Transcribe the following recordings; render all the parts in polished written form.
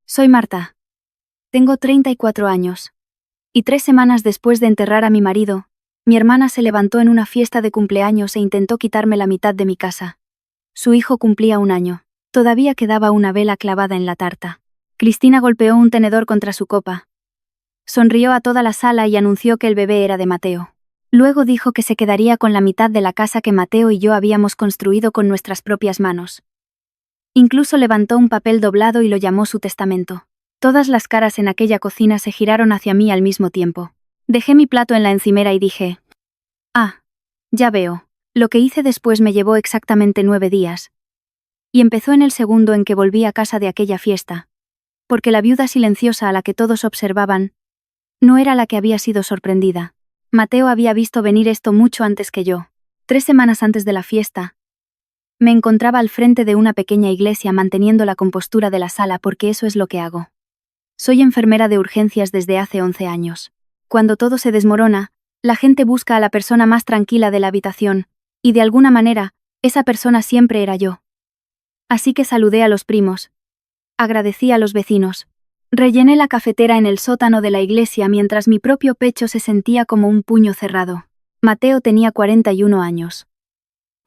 Soy Marta. Tengo 34 años. Y 3 semanas después de enterrar a mi marido, mi hermana se levantó en una fiesta de cumpleaños e intentó quitarme la mitad de mi casa. Su hijo cumplía 1 año. Todavía quedaba una vela clavada en la tarta. Cristina golpeó un tenedor contra su copa. Sonrió a toda la sala y anunció que el bebé era de Mateo. Luego dijo que se quedaría con la mitad de la casa que Mateo y yo habíamos construido con nuestras propias manos. Incluso levantó un papel doblado y lo llamó su testamento. Todas las caras en aquella cocina se giraron hacia mí al mismo tiempo. Dejé mi plato en la encimera y dije: «Ah, ya veo». Lo que hice después me llevó exactamente 9 días. Y empezó en el segundo en que volví a casa de aquella fiesta. Porque la viuda silenciosa a la que todos observaban no era la que había sido sorprendida. Mateo había visto venir esto mucho antes que yo. 3 semanas antes de la fiesta, me encontraba al frente de una pequeña iglesia manteniendo la compostura de la sala porque eso es lo que hago. Soy enfermera de urgencias desde hace 11 años. Cuando todo se desmorona, la gente busca a la persona más tranquila de la habitación, y de alguna manera, esa persona siempre era yo. Así que saludé a los primos. Agradecí a los vecinos. Rellené la cafetera en el sótano de la iglesia mientras mi propio pecho se sentía como un puño cerrado. Mateo tenía 41 años.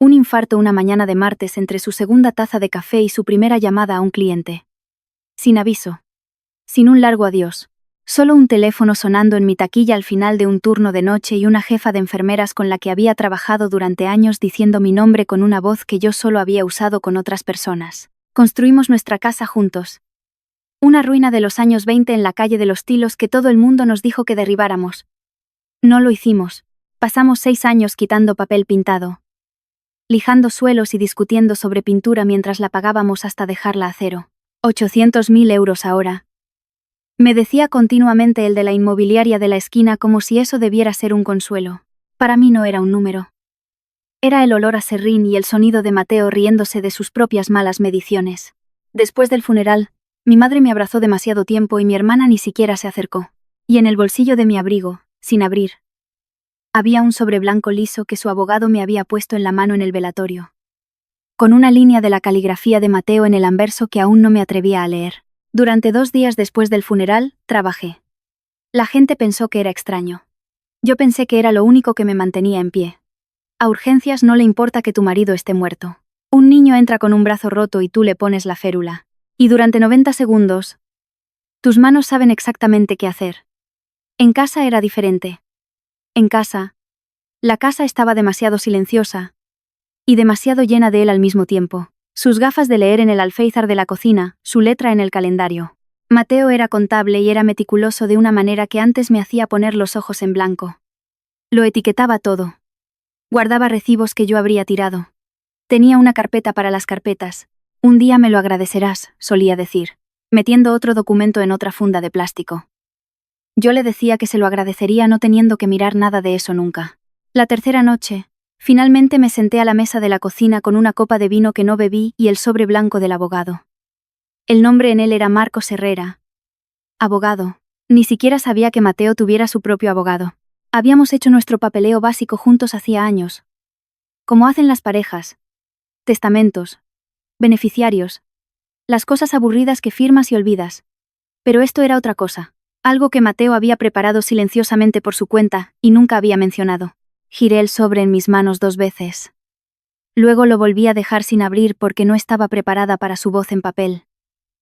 Un infarto una mañana de martes entre su segunda taza de café y su primera llamada a un cliente. Sin aviso. Sin un largo adiós. Solo un teléfono sonando en mi taquilla al final de un turno de noche y una jefa de enfermeras con la que había trabajado durante años diciendo mi nombre con una voz que yo solo había usado con otras personas. Construimos nuestra casa juntos. Una ruina de los años 20 en la calle de los Tilos que todo el mundo nos dijo que derribáramos. No lo hicimos. Pasamos 6 años quitando papel pintado, lijando suelos y discutiendo sobre pintura mientras la pagábamos hasta dejarla a cero. 800.000 euros ahora. Me decía continuamente el de la inmobiliaria de la esquina como si eso debiera ser un consuelo. Para mí no era un número. Era el olor a serrín y el sonido de Mateo riéndose de sus propias malas mediciones. Después del funeral, mi madre me abrazó demasiado tiempo y mi hermana ni siquiera se acercó. Y en el bolsillo de mi abrigo, sin abrir, había un sobre blanco liso que su abogado me había puesto en la mano en el velatorio, con una línea de la caligrafía de Mateo en el anverso que aún no me atrevía a leer. Durante 2 días después del funeral, trabajé. La gente pensó que era extraño. Yo pensé que era lo único que me mantenía en pie. A urgencias no le importa que tu marido esté muerto. Un niño entra con un brazo roto y tú le pones la férula. Y durante 90 segundos, tus manos saben exactamente qué hacer. En casa era diferente. En casa, la casa estaba demasiado silenciosa y demasiado llena de él al mismo tiempo. Sus gafas de leer en el alféizar de la cocina, su letra en el calendario. Mateo era contable y era meticuloso de una manera que antes me hacía poner los ojos en blanco. Lo etiquetaba todo. Guardaba recibos que yo habría tirado. Tenía una carpeta para las carpetas. Un día me lo agradecerás, solía decir, metiendo otro documento en otra funda de plástico. Yo le decía que se lo agradecería no teniendo que mirar nada de eso nunca. La tercera noche, finalmente me senté a la mesa de la cocina con una copa de vino que no bebí y el sobre blanco del abogado. El nombre en él era Marcos Herrera. Abogado. Ni siquiera sabía que Mateo tuviera su propio abogado. Habíamos hecho nuestro papeleo básico juntos hacía años. Como hacen las parejas. Testamentos. Beneficiarios. Las cosas aburridas que firmas y olvidas. Pero esto era otra cosa. Algo que Mateo había preparado silenciosamente por su cuenta y nunca había mencionado. Giré el sobre en mis manos 2 veces. Luego lo volví a dejar sin abrir porque no estaba preparada para su voz en papel.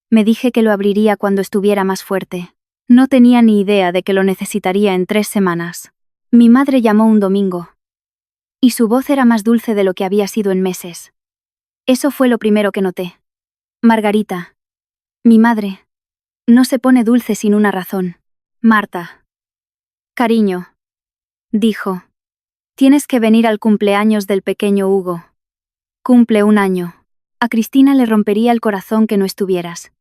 Me dije que lo abriría cuando estuviera más fuerte. No tenía ni idea de que lo necesitaría en 3 semanas. Mi madre llamó un domingo. Y su voz era más dulce de lo que había sido en meses. Eso fue lo primero que noté. Margarita. Mi madre. No se pone dulce sin una razón. Marta. Cariño. Dijo. Tienes que venir al cumpleaños del pequeño Hugo. Cumple 1 año. A Cristina le rompería el corazón que no estuvieras.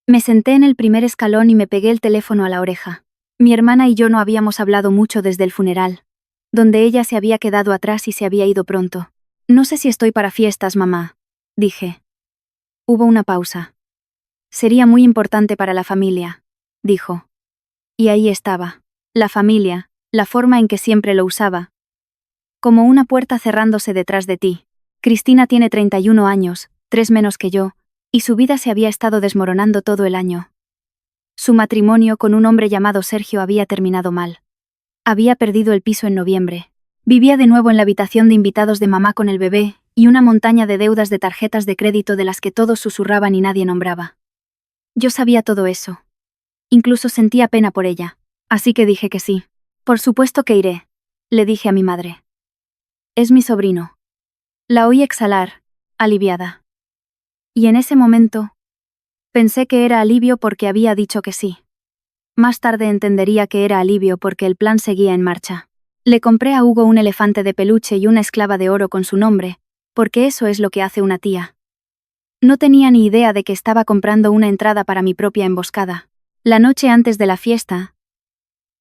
Me senté en el primer escalón y me pegué el teléfono a la oreja. Mi hermana y yo no habíamos hablado mucho desde el funeral, donde ella se había quedado atrás y se había ido pronto. No sé si estoy para fiestas, mamá, dije. Hubo una pausa. Sería muy importante para la familia, dijo. Y ahí estaba. La familia, la forma en que siempre lo usaba. Como una puerta cerrándose detrás de ti. Cristina tiene 31 años, 3 menos que yo, Y su vida se había estado desmoronando todo el año. Su matrimonio con un hombre llamado Sergio había terminado mal. Había perdido el piso en noviembre. Vivía de nuevo en la habitación de invitados de mamá con el bebé, y una montaña de deudas de tarjetas de crédito de las que todos susurraban y nadie nombraba. Yo sabía todo eso. Incluso sentía pena por ella. Así que dije que sí. Por supuesto que iré, le dije a mi madre. Es mi sobrino. La oí exhalar, aliviada. Y en ese momento, pensé que era alivio porque había dicho que sí. Más tarde entendería que era alivio porque el plan seguía en marcha. Le compré a Hugo un elefante de peluche y una esclava de oro con su nombre, porque eso es lo que hace una tía. No tenía ni idea de que estaba comprando una entrada para mi propia emboscada. La noche antes de la fiesta,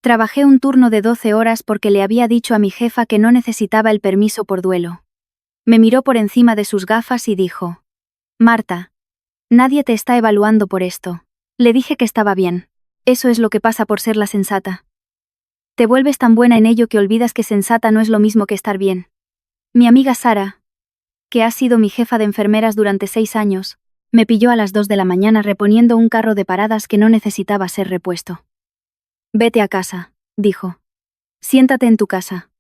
trabajé un turno de 12 horas porque le había dicho a mi jefa que no necesitaba el permiso por duelo. Me miró por encima de sus gafas y dijo: Marta, nadie te está evaluando por esto. Le dije que estaba bien. Eso es lo que pasa por ser la sensata. Te vuelves tan buena en ello que olvidas que sensata no es lo mismo que estar bien. Mi amiga Sara, que ha sido mi jefa de enfermeras durante 6 años, me pilló a las 2 de la mañana reponiendo un carro de paradas que no necesitaba ser repuesto. Vete a casa, dijo. Siéntate en tu casa.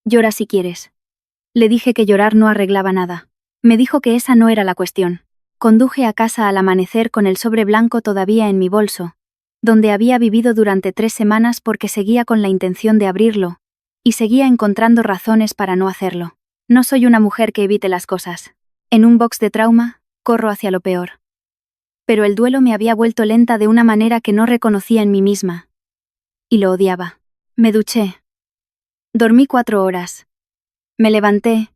Llora si quieres. Le dije que llorar no arreglaba nada. Me dijo que esa no era la cuestión. Conduje a casa al amanecer con el sobre blanco todavía en mi bolso, donde había vivido durante 3 semanas porque seguía con la intención de abrirlo, y seguía encontrando razones para no hacerlo. No soy una mujer que evite las cosas. En un box de trauma, corro hacia lo peor. Pero el duelo me había vuelto lenta de una manera que no reconocía en mí misma. Y lo odiaba. Me duché. Dormí 4 horas. Me levanté,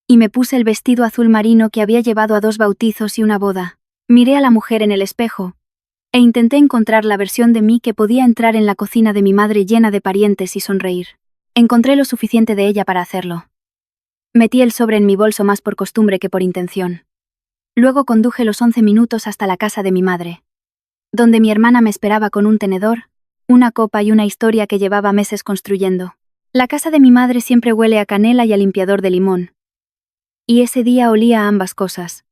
y me puse el vestido azul marino que había llevado a 2 bautizos y una boda. Miré a la mujer en el espejo, e intenté encontrar la versión de mí que podía entrar en la cocina de mi madre llena de parientes y sonreír. Encontré lo suficiente de ella para hacerlo. Metí el sobre en mi bolso más por costumbre que por intención. Luego conduje los 11 minutos hasta la casa de mi madre, donde mi hermana me esperaba con un tenedor, una copa y una historia que llevaba meses construyendo. La casa de mi madre siempre huele a canela y a limpiador de limón. Y ese día olía a ambas cosas,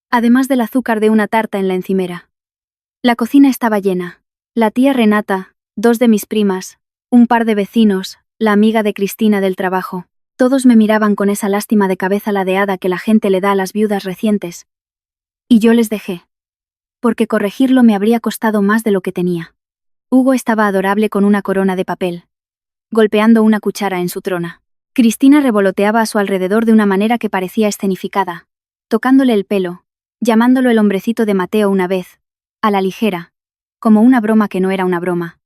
además del azúcar de una tarta en la encimera. La cocina estaba llena. La tía Renata, 2 de mis primas, un par de vecinos, la amiga de Cristina del trabajo. Todos me miraban con esa lástima de cabeza ladeada que la gente le da a las viudas recientes. Y yo les dejé. Porque corregirlo me habría costado más de lo que tenía. Hugo estaba adorable con una corona de papel, golpeando una cuchara en su trona. Cristina revoloteaba a su alrededor de una manera que parecía escenificada, tocándole el pelo, llamándolo el hombrecito de Mateo una vez, a la ligera, como una broma que no era una broma.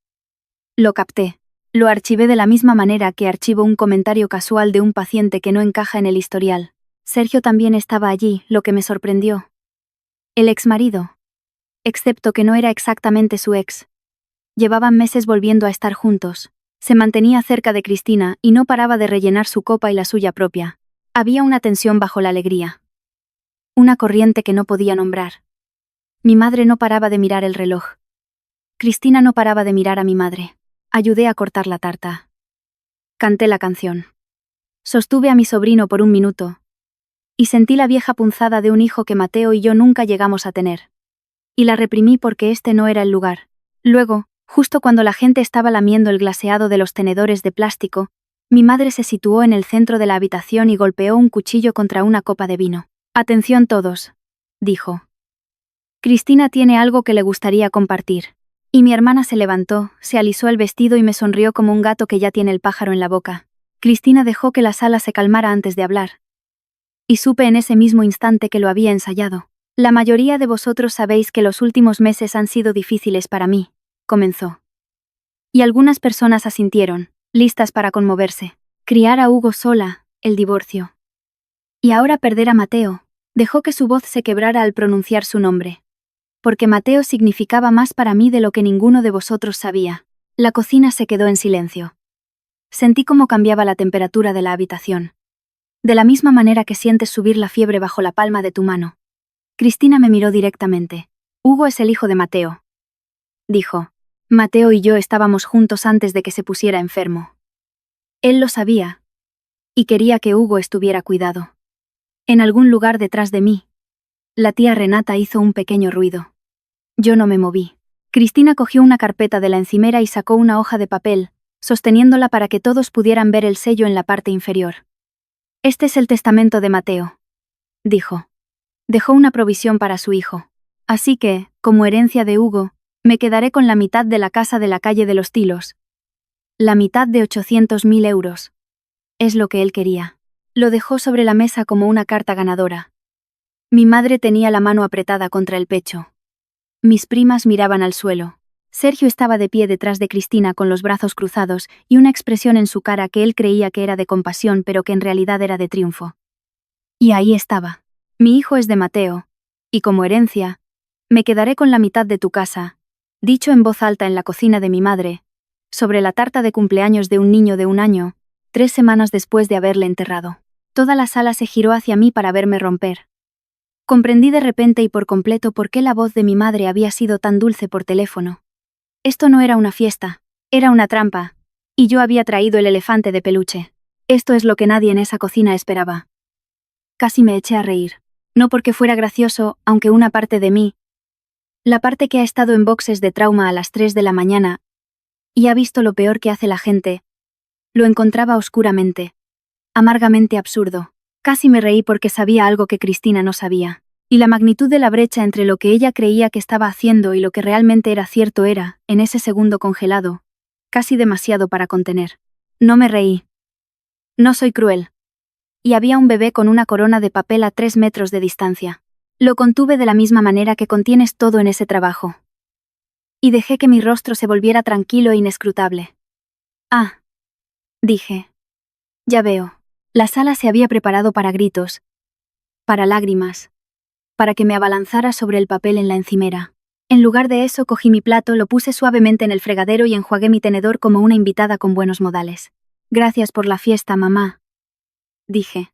Lo capté. Lo archivé de la misma manera que archivo un comentario casual de un paciente que no encaja en el historial. Sergio también estaba allí, lo que me sorprendió. El exmarido. Excepto que no era exactamente su ex. Llevaban meses volviendo a estar juntos. Se mantenía cerca de Cristina y no paraba de rellenar su copa y la suya propia. Había una tensión bajo la alegría. Una corriente que no podía nombrar. Mi madre no paraba de mirar el reloj. Cristina no paraba de mirar a mi madre. Ayudé a cortar la tarta. Canté la canción. Sostuve a mi sobrino por un minuto. Y sentí la vieja punzada de un hijo que Mateo y yo nunca llegamos a tener. Y la reprimí porque este no era el lugar. Luego, justo cuando la gente estaba lamiendo el glaseado de los tenedores de plástico, mi madre se situó en el centro de la habitación y golpeó un cuchillo contra una copa de vino. «Atención todos», dijo. «Cristina tiene algo que le gustaría compartir». Y mi hermana se levantó, se alisó el vestido y me sonrió como un gato que ya tiene el pájaro en la boca. Cristina dejó que la sala se calmara antes de hablar. Y supe en ese mismo instante que lo había ensayado. «La mayoría de vosotros sabéis que los últimos meses han sido difíciles para mí», comenzó. Y algunas personas asintieron, listas para conmoverse. Criar a Hugo sola, el divorcio. Y ahora perder a Mateo. Dejó que su voz se quebrara al pronunciar su nombre. Porque Mateo significaba más para mí de lo que ninguno de vosotros sabía. La cocina se quedó en silencio. Sentí cómo cambiaba la temperatura de la habitación. De la misma manera que sientes subir la fiebre bajo la palma de tu mano. Cristina me miró directamente. «Hugo es el hijo de Mateo», dijo. «Mateo y yo estábamos juntos antes de que se pusiera enfermo. Él lo sabía. Y quería que Hugo estuviera cuidado. En algún lugar detrás de mí. La tía Renata hizo un pequeño ruido. Yo no me moví. Cristina cogió una carpeta de la encimera y sacó una hoja de papel, sosteniéndola para que todos pudieran ver el sello en la parte inferior. Este es el testamento de Mateo, dijo. Dejó una provisión para su hijo. Así que, como herencia de Hugo, me quedaré con la mitad de la casa de la calle de los Tilos. La mitad de 800.000 euros. Es lo que él quería. Lo dejó sobre la mesa como una carta ganadora. Mi madre tenía la mano apretada contra el pecho. Mis primas miraban al suelo. Sergio estaba de pie detrás de Cristina con los brazos cruzados y una expresión en su cara que él creía que era de compasión pero que en realidad era de triunfo. Y ahí estaba. Mi hijo es de Mateo. Y como herencia, me quedaré con la mitad de tu casa, dicho en voz alta en la cocina de mi madre, sobre la tarta de cumpleaños de un niño de 1 año, 3 semanas después de haberle enterrado. Toda la sala se giró hacia mí para verme romper. Comprendí de repente y por completo por qué la voz de mi madre había sido tan dulce por teléfono. Esto no era una fiesta, era una trampa, y yo había traído el elefante de peluche. Esto es lo que nadie en esa cocina esperaba. Casi me eché a reír. No porque fuera gracioso, aunque una parte de mí, la parte que ha estado en boxes de trauma a las 3 de la mañana, y ha visto lo peor que hace la gente, lo encontraba oscuramente, amargamente absurdo. Casi me reí porque sabía algo que Cristina no sabía. Y la magnitud de la brecha entre lo que ella creía que estaba haciendo y lo que realmente era cierto era, en ese segundo congelado, casi demasiado para contener. No me reí. No soy cruel. Y había un bebé con una corona de papel a 3 metros de distancia. Lo contuve de la misma manera que contienes todo en ese trabajo. Y dejé que mi rostro se volviera tranquilo e inescrutable. Ah, dije. Ya veo. La sala se había preparado para gritos, para lágrimas, para que me abalanzara sobre el papel en la encimera. En lugar de eso cogí mi plato, lo puse suavemente en el fregadero y enjuagué mi tenedor como una invitada con buenos modales. Gracias por la fiesta, mamá, dije.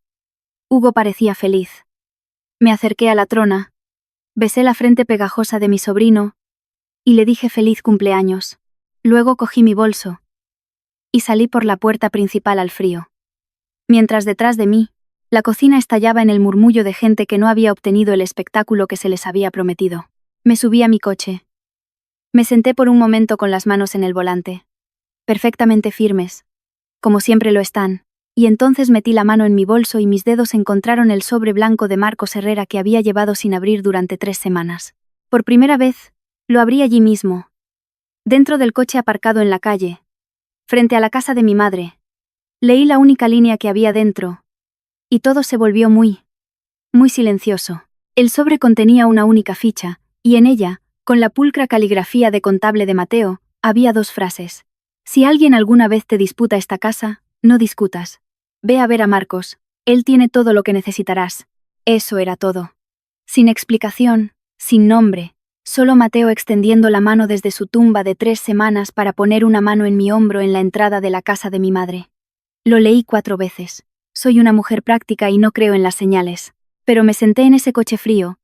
Hugo parecía feliz. Me acerqué a la trona, besé la frente pegajosa de mi sobrino y le dije feliz cumpleaños. Luego cogí mi bolso y salí por la puerta principal al frío. Mientras detrás de mí, la cocina estallaba en el murmullo de gente que no había obtenido el espectáculo que se les había prometido. Me subí a mi coche. Me senté por un momento con las manos en el volante, perfectamente firmes, como siempre lo están, y entonces metí la mano en mi bolso y mis dedos encontraron el sobre blanco de Marcos Herrera que había llevado sin abrir durante 3 semanas. Por primera vez, lo abrí allí mismo, dentro del coche aparcado en la calle, frente a la casa de mi madre. Leí la única línea que había dentro, y todo se volvió muy silencioso. El sobre contenía una única ficha, y en ella, con la pulcra caligrafía de contable de Mateo, había 2 frases. Si alguien alguna vez te disputa esta casa, no discutas. Ve a ver a Marcos, él tiene todo lo que necesitarás. Eso era todo. Sin explicación, sin nombre, solo Mateo extendiendo la mano desde su tumba de 3 semanas para poner una mano en mi hombro en la entrada de la casa de mi madre. Lo leí 4 veces. Soy una mujer práctica y no creo en las señales. Pero me senté en ese coche frío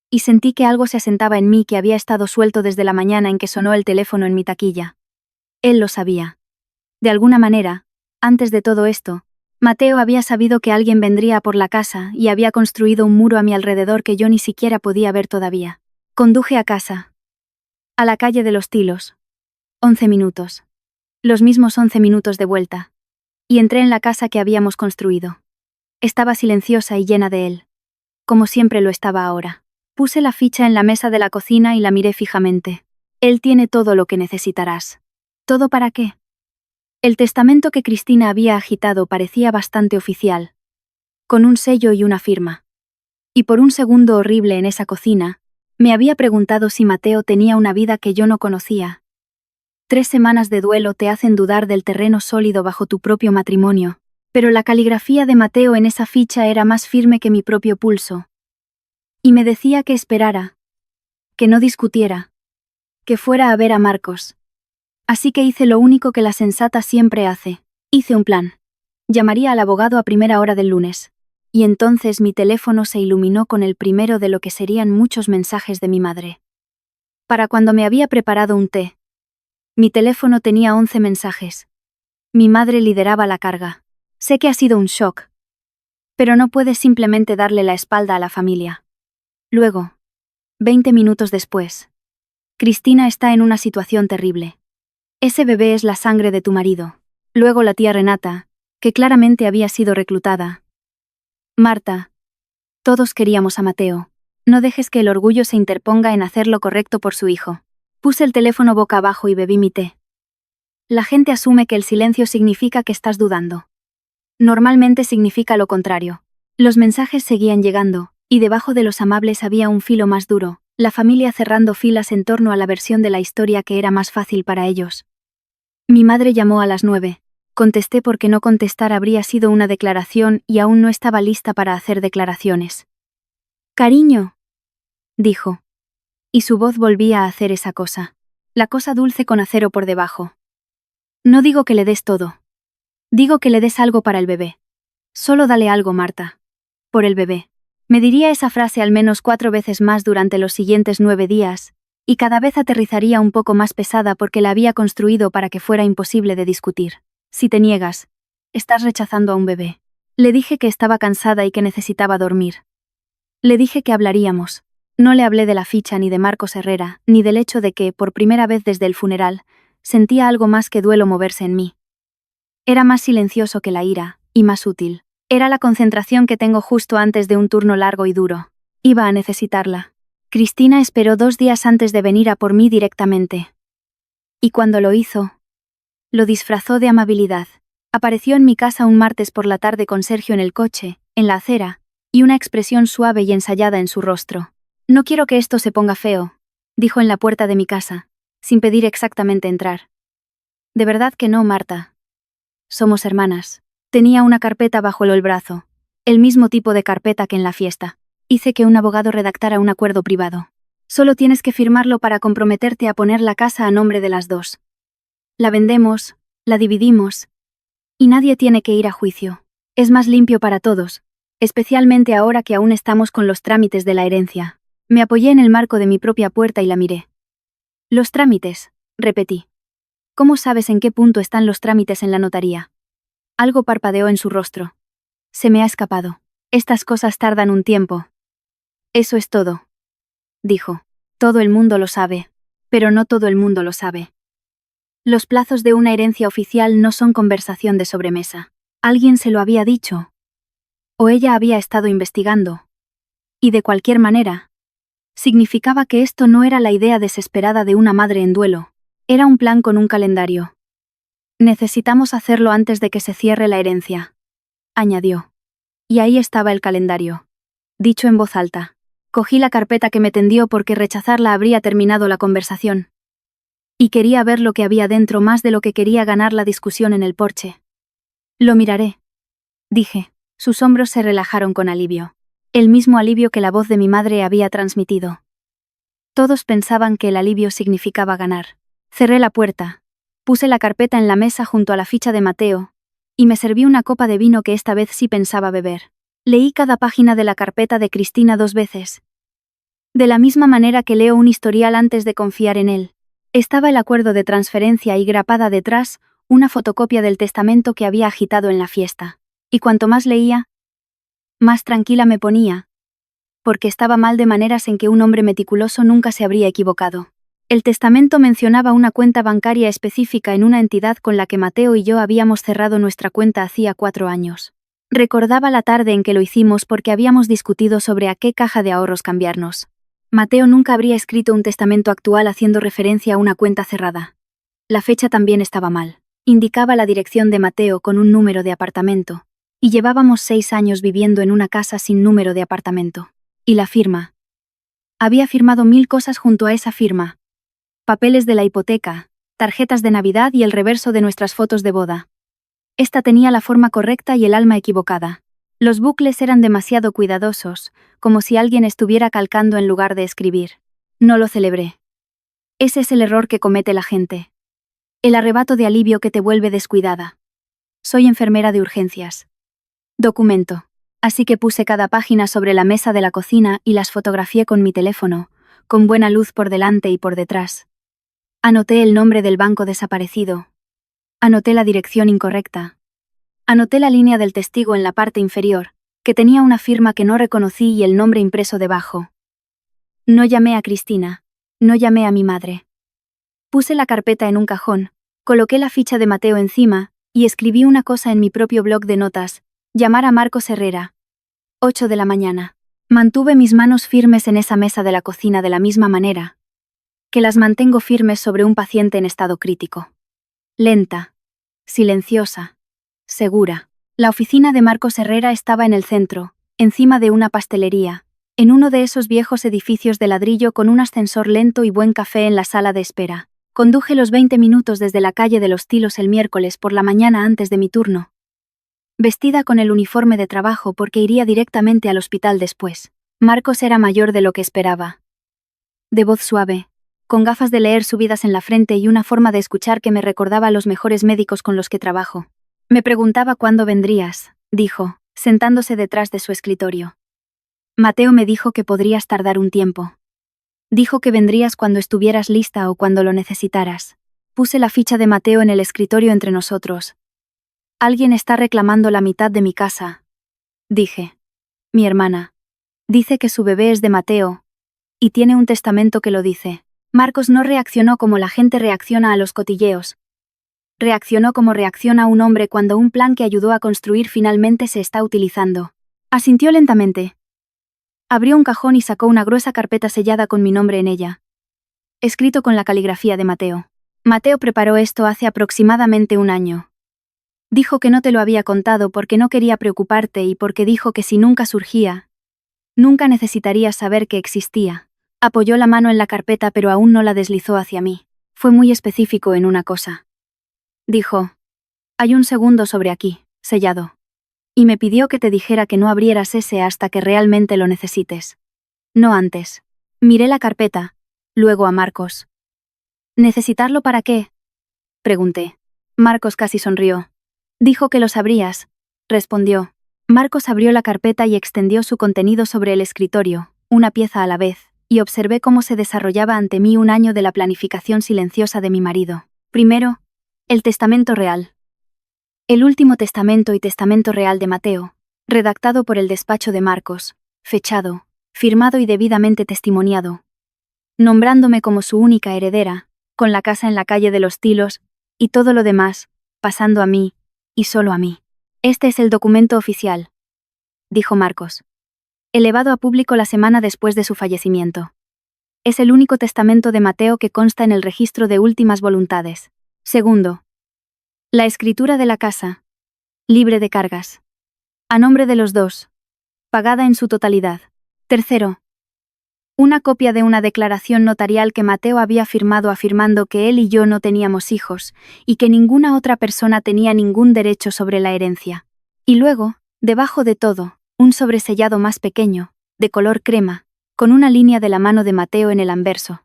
y sentí que algo se asentaba en mí que había estado suelto desde la mañana en que sonó el teléfono en mi taquilla. Él lo sabía. De alguna manera, antes de todo esto, Mateo había sabido que alguien vendría a por la casa y había construido un muro a mi alrededor que yo ni siquiera podía ver todavía. Conduje a casa. A la calle de los Tilos. 11 minutos. Los mismos 11 minutos de vuelta. Y entré en la casa que habíamos construido. Estaba silenciosa y llena de él. Como siempre lo estaba ahora. Puse la ficha en la mesa de la cocina y la miré fijamente. Él tiene todo lo que necesitarás. ¿Todo para qué? El testamento que Cristina había agitado parecía bastante oficial, con un sello y una firma. Y por un segundo horrible en esa cocina, me había preguntado si Mateo tenía una vida que yo no conocía. 3 semanas de duelo te hacen dudar del terreno sólido bajo tu propio matrimonio, pero la caligrafía de Mateo en esa ficha era más firme que mi propio pulso. Y me decía que esperara, que no discutiera, que fuera a ver a Marcos. Así que hice lo único que la sensata siempre hace. Hice un plan. Llamaría al abogado a primera hora del lunes. Y entonces mi teléfono se iluminó con el primero de lo que serían muchos mensajes de mi madre. Para cuando me había preparado un té, mi teléfono tenía 11 mensajes. Mi madre lideraba la carga. Sé que ha sido un shock. Pero no puedes simplemente darle la espalda a la familia. Luego, 20 minutos después. Cristina está en una situación terrible. Ese bebé es la sangre de tu marido. Luego la tía Renata, que claramente había sido reclutada. Marta. Todos queríamos a Mateo. No dejes que el orgullo se interponga en hacer lo correcto por su hijo. Puse el teléfono boca abajo y bebí mi té. La gente asume que el silencio significa que estás dudando. Normalmente significa lo contrario. Los mensajes seguían llegando, y debajo de los amables había un filo más duro, la familia cerrando filas en torno a la versión de la historia que era más fácil para ellos. Mi madre llamó a las 9. Contesté porque no contestar habría sido una declaración y aún no estaba lista para hacer declaraciones. «Cariño», dijo. Y su voz volvía a hacer esa cosa. La cosa dulce con acero por debajo. No digo que le des todo. Digo que le des algo para el bebé. Solo dale algo, Marta. Por el bebé. Me diría esa frase al menos 4 veces más durante los siguientes 9 días, y cada vez aterrizaría un poco más pesada porque la había construido para que fuera imposible de discutir. Si te niegas, estás rechazando a un bebé. Le dije que estaba cansada y que necesitaba dormir. Le dije que hablaríamos. No le hablé de la ficha ni de Marcos Herrera, ni del hecho de que, por primera vez desde el funeral, sentía algo más que duelo moverse en mí. Era más silencioso que la ira, y más útil. Era la concentración que tengo justo antes de un turno largo y duro. Iba a necesitarla. Cristina esperó 2 días antes de venir a por mí directamente. Y cuando lo hizo, lo disfrazó de amabilidad. Apareció en mi casa un martes por la tarde con Sergio en el coche, en la acera, y una expresión suave y ensayada en su rostro. «No quiero que esto se ponga feo», dijo en la puerta de mi casa, sin pedir exactamente entrar. «De verdad que no, Marta. Somos hermanas». Tenía una carpeta bajo el brazo, el mismo tipo de carpeta que en la fiesta. Hice que un abogado redactara un acuerdo privado. Solo tienes que firmarlo para comprometerte a poner la casa a nombre de las dos. La vendemos, la dividimos, y nadie tiene que ir a juicio. Es más limpio para todos, especialmente ahora que aún estamos con los trámites de la herencia. Me apoyé en el marco de mi propia puerta y la miré. «Los trámites», repetí. «¿Cómo sabes en qué punto están los trámites en la notaría?» Algo parpadeó en su rostro. «Se me ha escapado. Estas cosas tardan un tiempo». «Eso es todo», dijo. «Todo el mundo lo sabe, pero no todo el mundo lo sabe. Los plazos de una herencia oficial no son conversación de sobremesa. Alguien se lo había dicho. O ella había estado investigando. Y de cualquier manera, significaba que esto no era la idea desesperada de una madre en duelo. Era un plan con un calendario. «Necesitamos hacerlo antes de que se cierre la herencia», añadió. Y ahí estaba el calendario. Dicho en voz alta. Cogí la carpeta que me tendió porque rechazarla habría terminado la conversación. Y quería ver lo que había dentro más de lo que quería ganar la discusión en el porche. «Lo miraré», dije. Sus hombros se relajaron con alivio. El mismo alivio que la voz de mi madre había transmitido. Todos pensaban que el alivio significaba ganar. Cerré la puerta. Puse la carpeta en la mesa junto a la ficha de Mateo, y me serví una copa de vino que esta vez sí pensaba beber. Leí cada página de la carpeta de Cristina 2 veces. De la misma manera que leo un historial antes de confiar en él. Estaba el acuerdo de transferencia y grapada detrás, una fotocopia del testamento que había agitado en la fiesta. Y cuanto más leía, más tranquila me ponía, porque estaba mal de maneras en que un hombre meticuloso nunca se habría equivocado. El testamento mencionaba una cuenta bancaria específica en una entidad con la que Mateo y yo habíamos cerrado nuestra cuenta hacía 4 años. Recordaba la tarde en que lo hicimos porque habíamos discutido sobre a qué caja de ahorros cambiarnos. Mateo nunca habría escrito un testamento actual haciendo referencia a una cuenta cerrada. La fecha también estaba mal. Indicaba la dirección de Mateo con un número de apartamento, y llevábamos 6 años viviendo en una casa sin número de apartamento. Y la firma. Había firmado 1000 cosas junto a esa firma. Papeles de la hipoteca, tarjetas de Navidad y el reverso de nuestras fotos de boda. Esta tenía la forma correcta y el alma equivocada. Los bucles eran demasiado cuidadosos, como si alguien estuviera calcando en lugar de escribir. No lo celebré. Ese es el error que comete la gente. El arrebato de alivio que te vuelve descuidada. Soy enfermera de urgencias. Documento. Así que puse cada página sobre la mesa de la cocina y las fotografié con mi teléfono, con buena luz por delante y por detrás. Anoté el nombre del banco desaparecido. Anoté la dirección incorrecta. Anoté la línea del testigo en la parte inferior, que tenía una firma que no reconocí y el nombre impreso debajo. No llamé a Cristina. No llamé a mi madre. Puse la carpeta en un cajón, coloqué la ficha de Mateo encima, y escribí una cosa en mi propio blog de notas: llamar a Marcos Herrera. 8 de la mañana. Mantuve mis manos firmes en esa mesa de la cocina de la misma manera que las mantengo firmes sobre un paciente en estado crítico. Lenta, silenciosa, segura. La oficina de Marcos Herrera estaba en el centro, encima de una pastelería, en uno de esos viejos edificios de ladrillo con un ascensor lento y buen café en la sala de espera. Conduje los 20 minutos desde la calle de los Tilos el miércoles por la mañana antes de mi turno, vestida con el uniforme de trabajo porque iría directamente al hospital después. Marcos era mayor de lo que esperaba. De voz suave, con gafas de leer subidas en la frente y una forma de escuchar que me recordaba a los mejores médicos con los que trabajo. Me preguntaba cuándo vendrías, dijo, sentándose detrás de su escritorio. Mateo me dijo que podrías tardar un tiempo. Dijo que vendrías cuando estuvieras lista o cuando lo necesitaras. Puse la ficha de Mateo en el escritorio entre nosotros. Alguien está reclamando la mitad de mi casa, dije. Mi hermana. Dice que su bebé es de Mateo, y tiene un testamento que lo dice. Marcos no reaccionó como la gente reacciona a los cotilleos. Reaccionó como reacciona un hombre cuando un plan que ayudó a construir finalmente se está utilizando. Asintió lentamente. Abrió un cajón y sacó una gruesa carpeta sellada con mi nombre en ella, escrito con la caligrafía de Mateo. Mateo preparó esto hace aproximadamente un año. Dijo que no te lo había contado porque no quería preocuparte y porque dijo que si nunca surgía, nunca necesitarías saber que existía. Apoyó la mano en la carpeta pero aún no la deslizó hacia mí. Fue muy específico en una cosa. Dijo: hay un segundo sobre aquí, sellado. Y me pidió que te dijera que no abrieras ese hasta que realmente lo necesites. No antes. Miré la carpeta, luego a Marcos. ¿Necesitarlo para qué?, pregunté. Marcos casi sonrió. Dijo que lo sabrías, respondió. Marcos abrió la carpeta y extendió su contenido sobre el escritorio, una pieza a la vez, y observé cómo se desarrollaba ante mí un año de la planificación silenciosa de mi marido. Primero, el testamento real. El último testamento y testamento real de Mateo, redactado por el despacho de Marcos, fechado, firmado y debidamente testimoniado, nombrándome como su única heredera, con la casa en la calle de los Tilos, y todo lo demás, pasando a mí, y solo a mí. Este es el documento oficial, dijo Marcos, elevado a público la semana después de su fallecimiento. Es el único testamento de Mateo que consta en el registro de últimas voluntades. Segundo, la escritura de la casa, libre de cargas, a nombre de los dos, pagada en su totalidad. Tercero, una copia de una declaración notarial que Mateo había firmado afirmando que él y yo no teníamos hijos, y que ninguna otra persona tenía ningún derecho sobre la herencia. Y luego, debajo de todo, un sobresellado más pequeño, de color crema, con una línea de la mano de Mateo en el anverso.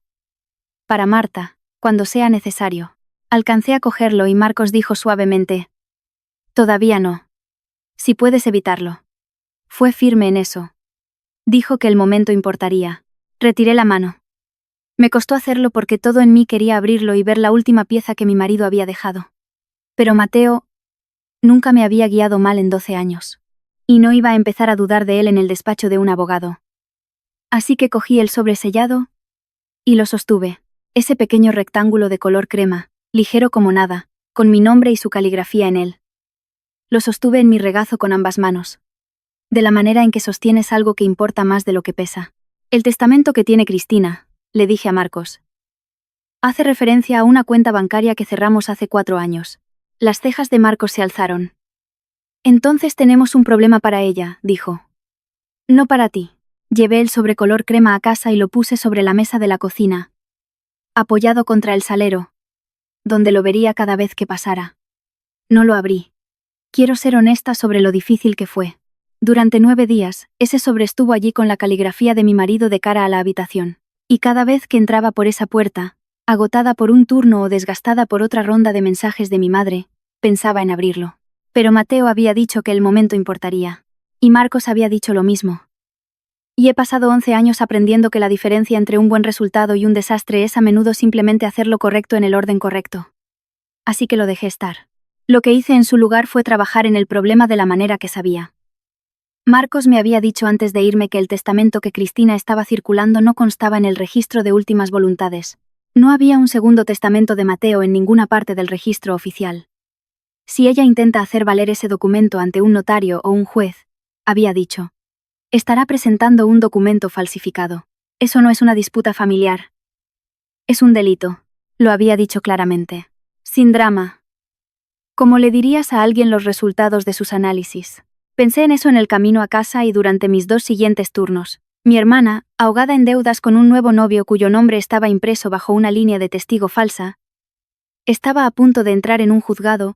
Para Marta, cuando sea necesario. Alcancé a cogerlo y Marcos dijo suavemente: todavía no. Si puedes evitarlo. Fue firme en eso. Dijo que el momento importaría. Retiré la mano. Me costó hacerlo porque todo en mí quería abrirlo y ver la última pieza que mi marido había dejado. Pero Mateo nunca me había guiado mal en 12 años. Y no iba a empezar a dudar de él en el despacho de un abogado. Así que cogí el sobresellado y lo sostuve. Ese pequeño rectángulo de color crema, ligero como nada, con mi nombre y su caligrafía en él. Lo sostuve en mi regazo con ambas manos. De la manera en que sostienes algo que importa más de lo que pesa. El testamento que tiene Cristina, le dije a Marcos, hace referencia a una cuenta bancaria que cerramos hace 4 años. Las cejas de Marcos se alzaron. Entonces tenemos un problema para ella, dijo. No para ti. Llevé el sobre color crema a casa y lo puse sobre la mesa de la cocina, apoyado contra el salero, donde lo vería cada vez que pasara. No lo abrí. Quiero ser honesta sobre lo difícil que fue. Durante 9 días, ese sobre estuvo allí con la caligrafía de mi marido de cara a la habitación. Y cada vez que entraba por esa puerta, agotada por un turno o desgastada por otra ronda de mensajes de mi madre, pensaba en abrirlo. Pero Mateo había dicho que el momento importaría. Y Marcos había dicho lo mismo. Y he pasado 11 años aprendiendo que la diferencia entre un buen resultado y un desastre es a menudo simplemente hacer lo correcto en el orden correcto. Así que lo dejé estar. Lo que hice en su lugar fue trabajar en el problema de la manera que sabía. Marcos me había dicho antes de irme que el testamento que Cristina estaba circulando no constaba en el registro de últimas voluntades. No había un segundo testamento de Mateo en ninguna parte del registro oficial. Si ella intenta hacer valer ese documento ante un notario o un juez, había dicho, estará presentando un documento falsificado. Eso no es una disputa familiar. Es un delito, lo había dicho claramente. Sin drama. ¿Cómo le dirías a alguien los resultados de sus análisis? Pensé en eso en el camino a casa y durante mis 2 siguientes turnos. Mi hermana, ahogada en deudas con un nuevo novio cuyo nombre estaba impreso bajo una línea de testigo falsa, estaba a punto de entrar en un juzgado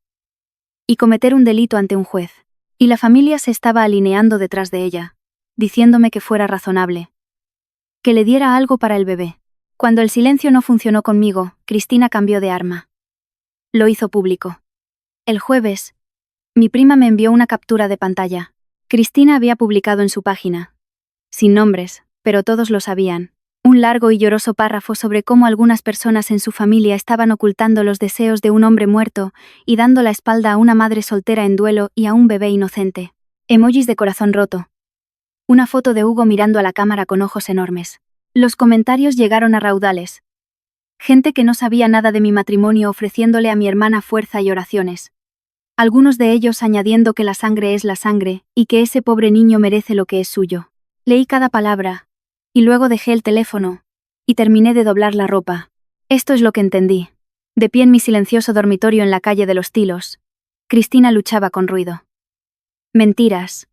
y cometer un delito ante un juez. Y la familia se estaba alineando detrás de ella, diciéndome que fuera razonable, que le diera algo para el bebé. Cuando el silencio no funcionó conmigo, Cristina cambió de arma. Lo hizo público. El jueves, mi prima me envió una captura de pantalla. Cristina había publicado en su página, sin nombres, pero todos lo sabían, un largo y lloroso párrafo sobre cómo algunas personas en su familia estaban ocultando los deseos de un hombre muerto y dando la espalda a una madre soltera en duelo y a un bebé inocente. Emojis de corazón roto. Una foto de Hugo mirando a la cámara con ojos enormes. Los comentarios llegaron a raudales. Gente que no sabía nada de mi matrimonio ofreciéndole a mi hermana fuerza y oraciones. Algunos de ellos añadiendo que la sangre es la sangre y que ese pobre niño merece lo que es suyo. Leí cada palabra, y luego dejé el teléfono, y terminé de doblar la ropa. Esto es lo que entendí. De pie en mi silencioso dormitorio en la calle de los Tilos, Cristina luchaba con ruido. Mentiras.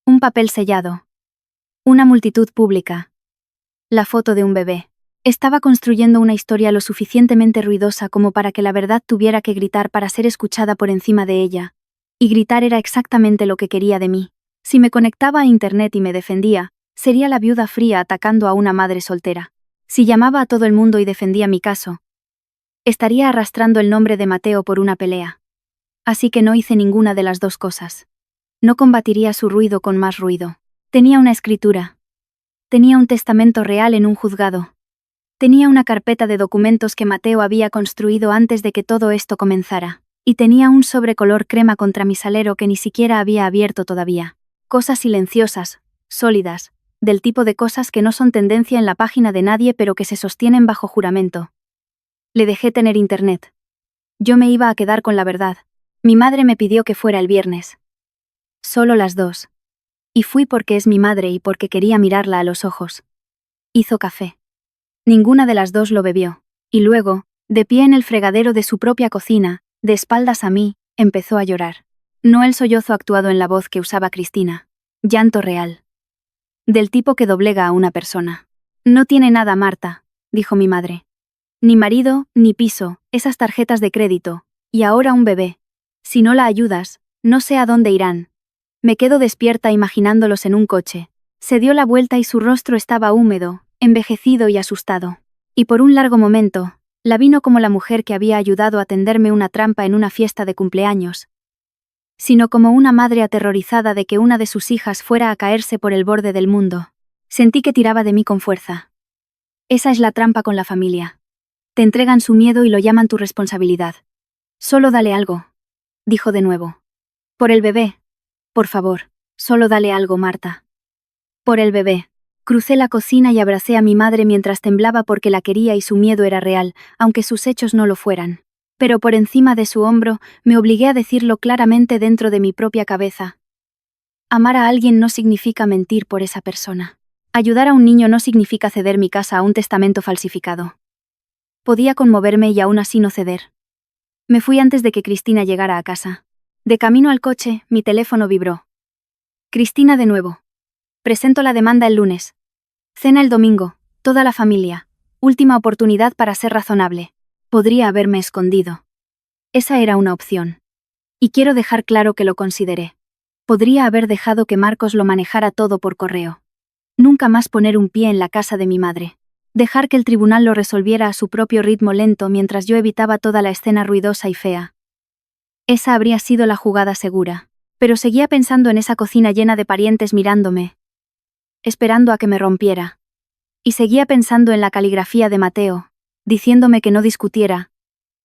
Un papel sellado. Una multitud pública. La foto de un bebé. Estaba construyendo una historia lo suficientemente ruidosa como para que la verdad tuviera que gritar para ser escuchada por encima de ella. Y gritar era exactamente lo que quería de mí. Si me conectaba a internet y me defendía, sería la viuda fría atacando a una madre soltera. Si llamaba a todo el mundo y defendía mi caso, estaría arrastrando el nombre de Mateo por una pelea. Así que no hice ninguna de las dos cosas. No combatiría su ruido con más ruido. Tenía una escritura. Tenía un testamento real en un juzgado. Tenía una carpeta de documentos que Mateo había construido antes de que todo esto comenzara. Y tenía un sobre color crema contra mi salero que ni siquiera había abierto todavía. Cosas silenciosas, sólidas, del tipo de cosas que no son tendencia en la página de nadie pero que se sostienen bajo juramento. Le dejé tener internet. Yo me iba a quedar con la verdad. Mi madre me pidió que fuera el viernes. Solo las 2. Y fui porque es mi madre y porque quería mirarla a los ojos. Hizo café. Ninguna de las dos lo bebió. Y luego, de pie en el fregadero de su propia cocina, de espaldas a mí, empezó a llorar. No el sollozo actuado en la voz que usaba Cristina. Llanto real. Del tipo que doblega a una persona. No tiene nada, Marta, dijo mi madre. Ni marido, ni piso, esas tarjetas de crédito, y ahora un bebé. Si no la ayudas, no sé a dónde irán. Me quedo despierta imaginándolos en un coche. Se dio la vuelta y su rostro estaba húmedo, envejecido y asustado. Y por un largo momento, la vino como la mujer que había ayudado a tenderme una trampa en una fiesta de cumpleaños, sino como una madre aterrorizada de que una de sus hijas fuera a caerse por el borde del mundo. Sentí que tiraba de mí con fuerza. Esa es la trampa con la familia. Te entregan su miedo y lo llaman tu responsabilidad. Solo dale algo, dijo de nuevo. Por el bebé. Por favor, solo dale algo, Marta. Por el bebé. Crucé la cocina y abracé a mi madre mientras temblaba porque la quería y su miedo era real, aunque sus hechos no lo fueran. Pero por encima de su hombro, me obligué a decirlo claramente dentro de mi propia cabeza. Amar a alguien no significa mentir por esa persona. Ayudar a un niño no significa ceder mi casa a un testamento falsificado. Podía conmoverme y aún así no ceder. Me fui antes de que Cristina llegara a casa. De camino al coche, mi teléfono vibró. Cristina de nuevo. Presento la demanda el lunes. Cena el domingo, toda la familia. Última oportunidad para ser razonable. Podría haberme escondido. Esa era una opción. Y quiero dejar claro que lo consideré. Podría haber dejado que Marcos lo manejara todo por correo. Nunca más poner un pie en la casa de mi madre. Dejar que el tribunal lo resolviera a su propio ritmo lento mientras yo evitaba toda la escena ruidosa y fea. Esa habría sido la jugada segura. Pero seguía pensando en esa cocina llena de parientes mirándome, esperando a que me rompiera. Y seguía pensando en la caligrafía de Mateo, diciéndome que no discutiera,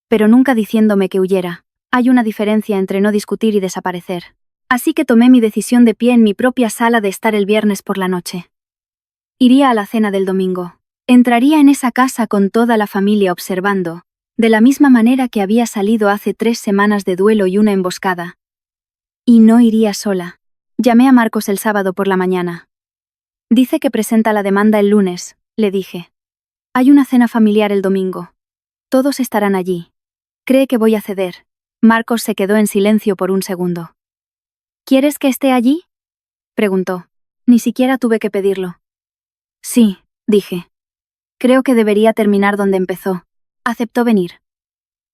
pero nunca diciéndome que huyera. Hay una diferencia entre no discutir y desaparecer. Así que tomé mi decisión de pie en mi propia sala de estar el viernes por la noche. Iría a la cena del domingo. Entraría en esa casa con toda la familia observando, de la misma manera que había salido hace 3 semanas de duelo y una emboscada. Y no iría sola. Llamé a Marcos el sábado por la mañana. Dice que presenta la demanda el lunes, le dije. Hay una cena familiar el domingo. Todos estarán allí. ¿Cree que voy a ceder? Marcos se quedó en silencio por un segundo. ¿Quieres que esté allí? Preguntó. Ni siquiera tuve que pedirlo. Sí, dije. Creo que debería terminar donde empezó. Aceptó venir.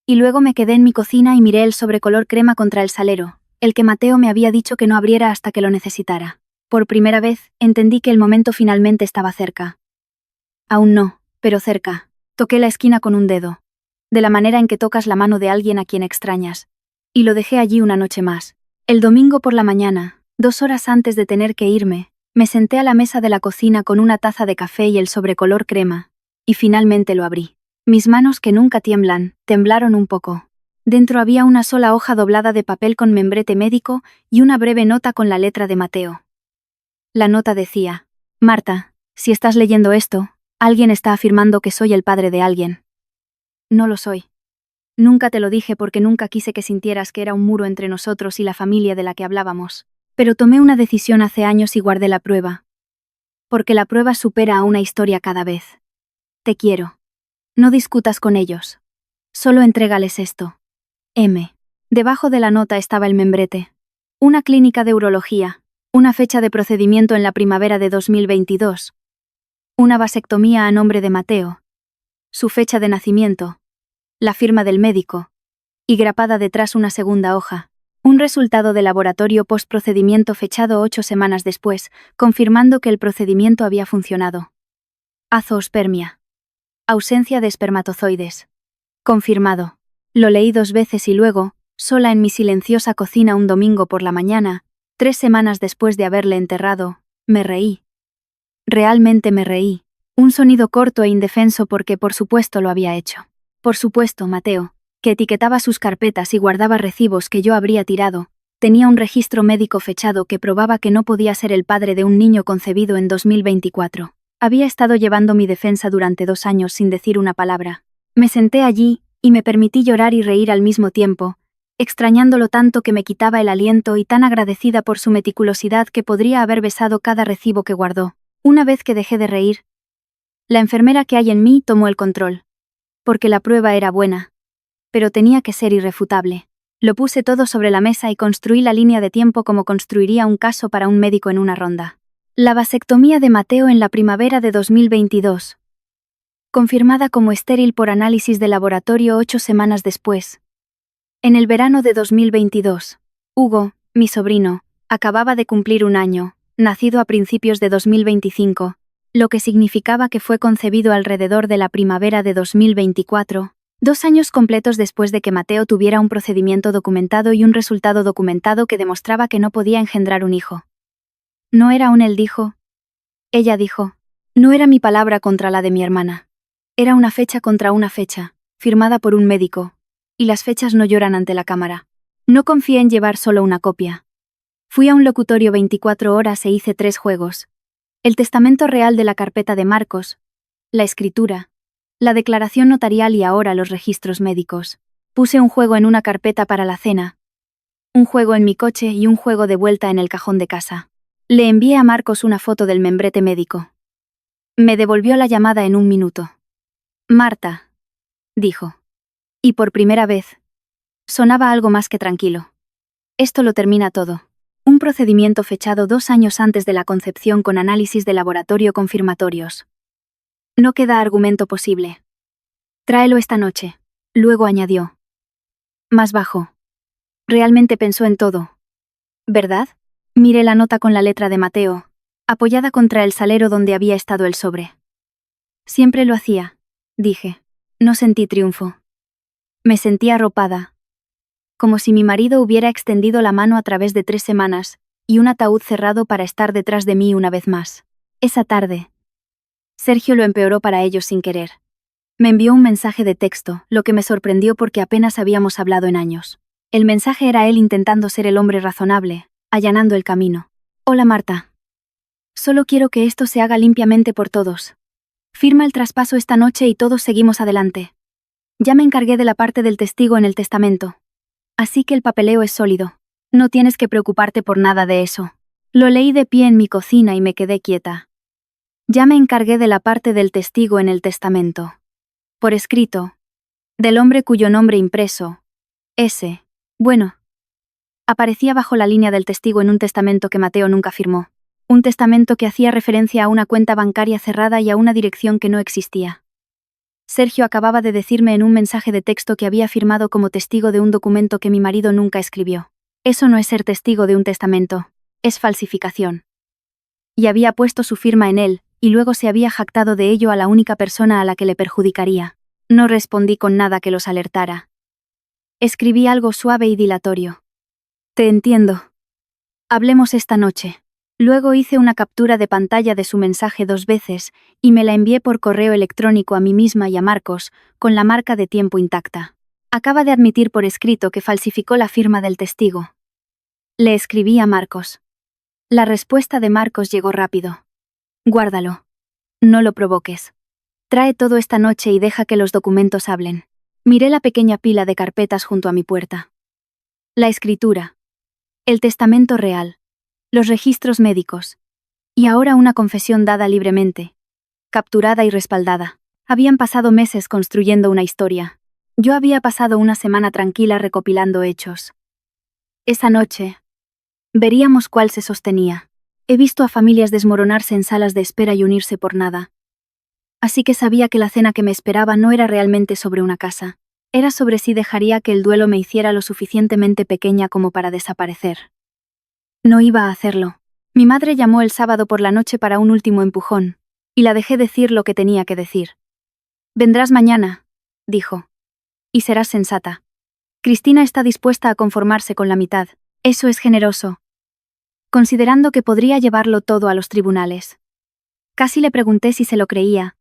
Y luego me quedé en mi cocina y miré el sobrecolor crema contra el salero, el que Mateo me había dicho que no abriera hasta que lo necesitara. Por primera vez, entendí que el momento finalmente estaba cerca. Aún no, pero cerca. Toqué la esquina con un dedo. De la manera en que tocas la mano de alguien a quien extrañas. Y lo dejé allí una noche más. El domingo por la mañana, 2 horas antes de tener que irme, me senté a la mesa de la cocina con una taza de café y el sobrecolor crema. Y finalmente lo abrí. Mis manos, que nunca tiemblan, temblaron un poco. Dentro había una sola hoja doblada de papel con membrete médico y una breve nota con la letra de Mateo. La nota decía: Marta, si estás leyendo esto, alguien está afirmando que soy el padre de alguien. No lo soy. Nunca te lo dije porque nunca quise que sintieras que era un muro entre nosotros y la familia de la que hablábamos. Pero tomé una decisión hace años y guardé la prueba. Porque la prueba supera a una historia cada vez. Te quiero. No discutas con ellos. Solo entrégales esto. M. Debajo de la nota estaba el membrete. Una clínica de urología. Una fecha de procedimiento en la primavera de 2022. Una vasectomía a nombre de Mateo. Su fecha de nacimiento. La firma del médico. Y grapada detrás una segunda hoja. Un resultado de laboratorio post-procedimiento fechado 8 semanas después, confirmando que el procedimiento había funcionado. Azoospermia. Ausencia de espermatozoides. Confirmado. Lo leí 2 veces y luego, sola en mi silenciosa cocina un domingo por la mañana, 3 semanas después de haberle enterrado, me reí. Realmente me reí. Un sonido corto e indefenso porque por supuesto lo había hecho. Por supuesto, Mateo, que etiquetaba sus carpetas y guardaba recibos que yo habría tirado, tenía un registro médico fechado que probaba que no podía ser el padre de un niño concebido en 2024. Había estado llevando mi defensa durante 2 años sin decir una palabra. Me senté allí, y me permití llorar y reír al mismo tiempo, extrañándolo tanto que me quitaba el aliento y tan agradecida por su meticulosidad que podría haber besado cada recibo que guardó. Una vez que dejé de reír, la enfermera que hay en mí tomó el control. Porque la prueba era buena. Pero tenía que ser irrefutable. Lo puse todo sobre la mesa y construí la línea de tiempo como construiría un caso para un médico en una ronda. La vasectomía de Mateo en la primavera de 2022. Confirmada como estéril por análisis de laboratorio 8 semanas después. En el verano de 2022, Hugo, mi sobrino, acababa de cumplir 1 año, nacido a principios de 2025, lo que significaba que fue concebido alrededor de la primavera de 2024, 2 años completos después de que Mateo tuviera un procedimiento documentado y un resultado documentado que demostraba que no podía engendrar un hijo. No era un él dijo. Ella dijo. No era mi palabra contra la de mi hermana. Era una fecha contra una fecha, firmada por un médico, y las fechas no lloran ante la cámara. No confié en llevar solo una copia. Fui a un locutorio 24 horas e hice 3 juegos. El testamento real de la carpeta de Marcos, la escritura, la declaración notarial y ahora los registros médicos. Puse un juego en una carpeta para la cena, un juego en mi coche y un juego de vuelta en el cajón de casa. Le envié a Marcos una foto del membrete médico. Me devolvió la llamada en 1 minuto. Marta, dijo. Y por primera vez, sonaba algo más que tranquilo. Esto lo termina todo. Un procedimiento fechado 2 años antes de la concepción con análisis de laboratorio confirmatorios. No queda argumento posible. Tráelo esta noche. Luego añadió. Más bajo. Realmente pensó en todo. ¿Verdad? Miré la nota con la letra de Mateo, apoyada contra el salero donde había estado el sobre. Siempre lo hacía, dije. No sentí triunfo. Me sentí arropada. Como si mi marido hubiera extendido la mano a través de 3 semanas, y un ataúd cerrado para estar detrás de mí una vez más. Esa tarde. Sergio lo empeoró para ellos sin querer. Me envió un mensaje de texto, lo que me sorprendió porque apenas habíamos hablado en años. El mensaje era él intentando ser el hombre razonable, allanando el camino. Hola Marta. Solo quiero que esto se haga limpiamente por todos. Firma el traspaso esta noche y todos seguimos adelante. Ya me encargué de la parte del testigo en el testamento. Así que el papeleo es sólido. No tienes que preocuparte por nada de eso. Lo leí de pie en mi cocina y me quedé quieta. Ya me encargué de la parte del testigo en el testamento. Por escrito. Del hombre cuyo nombre impreso. Bueno. Aparecía bajo la línea del testigo en un testamento que Mateo nunca firmó. Un testamento que hacía referencia a una cuenta bancaria cerrada y a una dirección que no existía. Sergio acababa de decirme en un mensaje de texto que había firmado como testigo de un documento que mi marido nunca escribió. Eso no es ser testigo de un testamento, es falsificación. Y había puesto su firma en él, y luego se había jactado de ello a la única persona a la que le perjudicaría. No respondí con nada que los alertara. Escribí algo suave y dilatorio. Te entiendo. Hablemos esta noche. Luego hice una captura de pantalla de su mensaje 2 veces, y me la envié por correo electrónico a mí misma y a Marcos, con la marca de tiempo intacta. Acaba de admitir por escrito que falsificó la firma del testigo. Le escribí a Marcos. La respuesta de Marcos llegó rápido. Guárdalo. No lo provoques. Trae todo esta noche y deja que los documentos hablen. Miré la pequeña pila de carpetas junto a mi puerta. La escritura. El testamento real. Los registros médicos. Y ahora una confesión dada libremente. Capturada y respaldada. Habían pasado meses construyendo una historia. Yo había pasado una semana tranquila recopilando hechos. Esa noche. Veríamos cuál se sostenía. He visto a familias desmoronarse en salas de espera y unirse por nada. Así que sabía que la cena que me esperaba no era realmente sobre una casa. Era sobre si dejaría que el duelo me hiciera lo suficientemente pequeña como para desaparecer. No iba a hacerlo. Mi madre llamó el sábado por la noche para un último empujón, y la dejé decir lo que tenía que decir. Vendrás mañana, dijo. Y serás sensata. Cristina está dispuesta a conformarse con la mitad. Eso es generoso. Considerando que podría llevarlo todo a los tribunales. Casi le pregunté si se lo creía.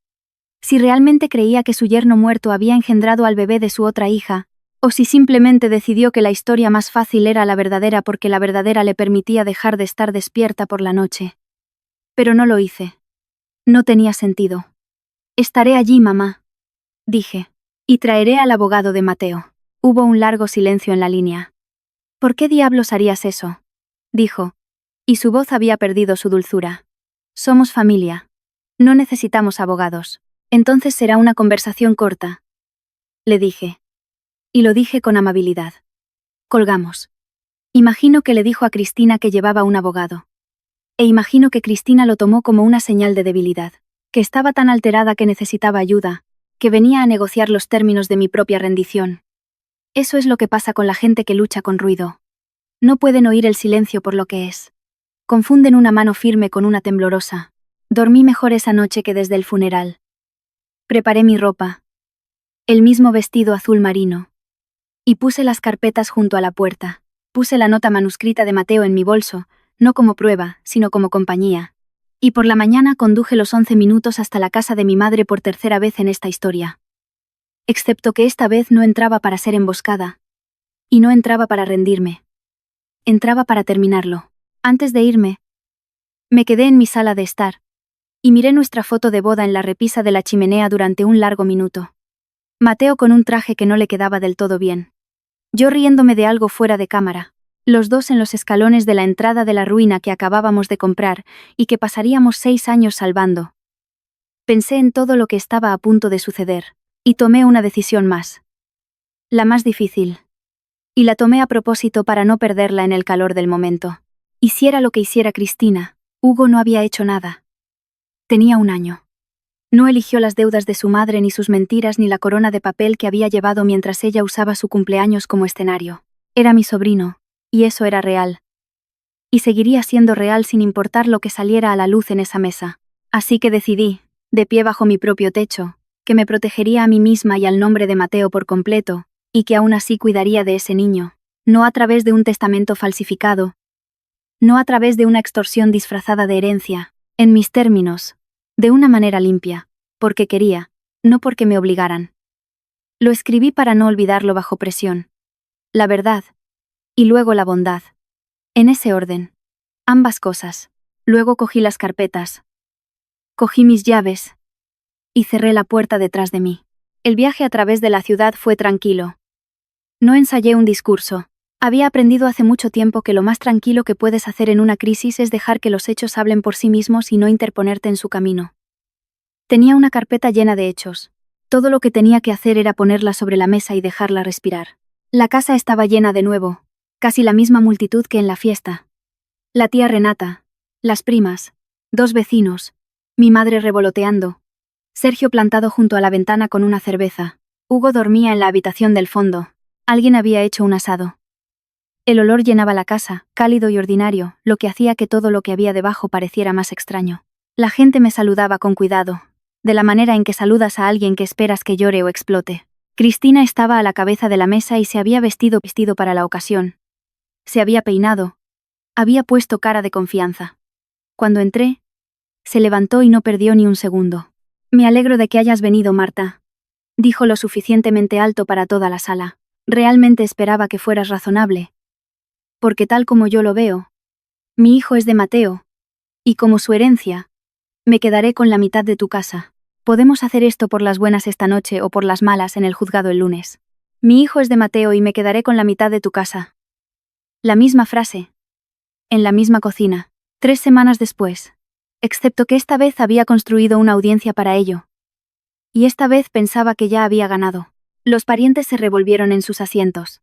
Si realmente creía que su yerno muerto había engendrado al bebé de su otra hija, o si simplemente decidió que la historia más fácil era la verdadera porque la verdadera le permitía dejar de estar despierta por la noche. Pero no lo hice. No tenía sentido. Estaré allí, mamá, dije, y traeré al abogado de Mateo. Hubo un largo silencio en la línea. ¿Por qué diablos harías eso?, dijo, y su voz había perdido su dulzura. Somos familia. No necesitamos abogados. Entonces será una conversación corta, le dije. Y lo dije con amabilidad. Colgamos. Imagino que le dijo a Cristina que llevaba un abogado. E imagino que Cristina lo tomó como una señal de debilidad, que estaba tan alterada que necesitaba ayuda, que venía a negociar los términos de mi propia rendición. Eso es lo que pasa con la gente que lucha con ruido. No pueden oír el silencio por lo que es. Confunden una mano firme con una temblorosa. Dormí mejor esa noche que desde el funeral. Preparé mi ropa. El mismo vestido azul marino. Y puse las carpetas junto a la puerta. Puse la nota manuscrita de Mateo en mi bolso, no como prueba, sino como compañía. Y por la mañana conduje los 11 minutos hasta la casa de mi madre por tercera vez en esta historia. Excepto que esta vez no entraba para ser emboscada. Y no entraba para rendirme. Entraba para terminarlo. Antes de irme, me quedé en mi sala de estar. Y miré nuestra foto de boda en la repisa de la chimenea durante un largo minuto. Mateo con un traje que no le quedaba del todo bien. Yo riéndome de algo fuera de cámara. Los dos en los escalones de la entrada de la ruina que acabábamos de comprar y que pasaríamos 6 años salvando. Pensé en todo lo que estaba a punto de suceder, y tomé una decisión más. La más difícil. Y la tomé a propósito para no perderla en el calor del momento. Hiciera lo que hiciera Cristina, Hugo no había hecho nada. Tenía 1 año. No eligió las deudas de su madre ni sus mentiras ni la corona de papel que había llevado mientras ella usaba su cumpleaños como escenario. Era mi sobrino, y eso era real. Y seguiría siendo real sin importar lo que saliera a la luz en esa mesa. Así que decidí, de pie bajo mi propio techo, que me protegería a mí misma y al nombre de Mateo por completo, y que aún así cuidaría de ese niño, no a través de un testamento falsificado, no a través de una extorsión disfrazada de herencia, en mis términos, de una manera limpia, porque quería, no porque me obligaran. Lo escribí para no olvidarlo bajo presión. La verdad. Y luego la bondad. En ese orden. Ambas cosas. Luego cogí las carpetas. Cogí mis llaves. Y cerré la puerta detrás de mí. El viaje a través de la ciudad fue tranquilo. No ensayé un discurso. Había aprendido hace mucho tiempo que lo más tranquilo que puedes hacer en una crisis es dejar que los hechos hablen por sí mismos y no interponerte en su camino. Tenía una carpeta llena de hechos. Todo lo que tenía que hacer era ponerla sobre la mesa y dejarla respirar. La casa estaba llena de nuevo, casi la misma multitud que en la fiesta. La tía Renata, las primas, 2 vecinos, mi madre revoloteando, Sergio plantado junto a la ventana con una cerveza, Hugo dormía en la habitación del fondo, alguien había hecho un asado. El olor llenaba la casa, cálido y ordinario, lo que hacía que todo lo que había debajo pareciera más extraño. La gente me saludaba con cuidado, de la manera en que saludas a alguien que esperas que llore o explote. Cristina estaba a la cabeza de la mesa y se había vestido para la ocasión. Se había peinado. Había puesto cara de confianza. Cuando entré, se levantó y no perdió ni un segundo. Me alegro de que hayas venido, Marta. Dijo lo suficientemente alto para toda la sala. Realmente esperaba que fueras razonable. Porque tal como yo lo veo, mi hijo es de Mateo. Y como su herencia, me quedaré con la mitad de tu casa. Podemos hacer esto por las buenas esta noche o por las malas en el juzgado el lunes. Mi hijo es de Mateo y me quedaré con la mitad de tu casa. La misma frase. En la misma cocina. 3 semanas después. Excepto que esta vez había construido una audiencia para ello. Y esta vez pensaba que ya había ganado. Los parientes se revolvieron en sus asientos.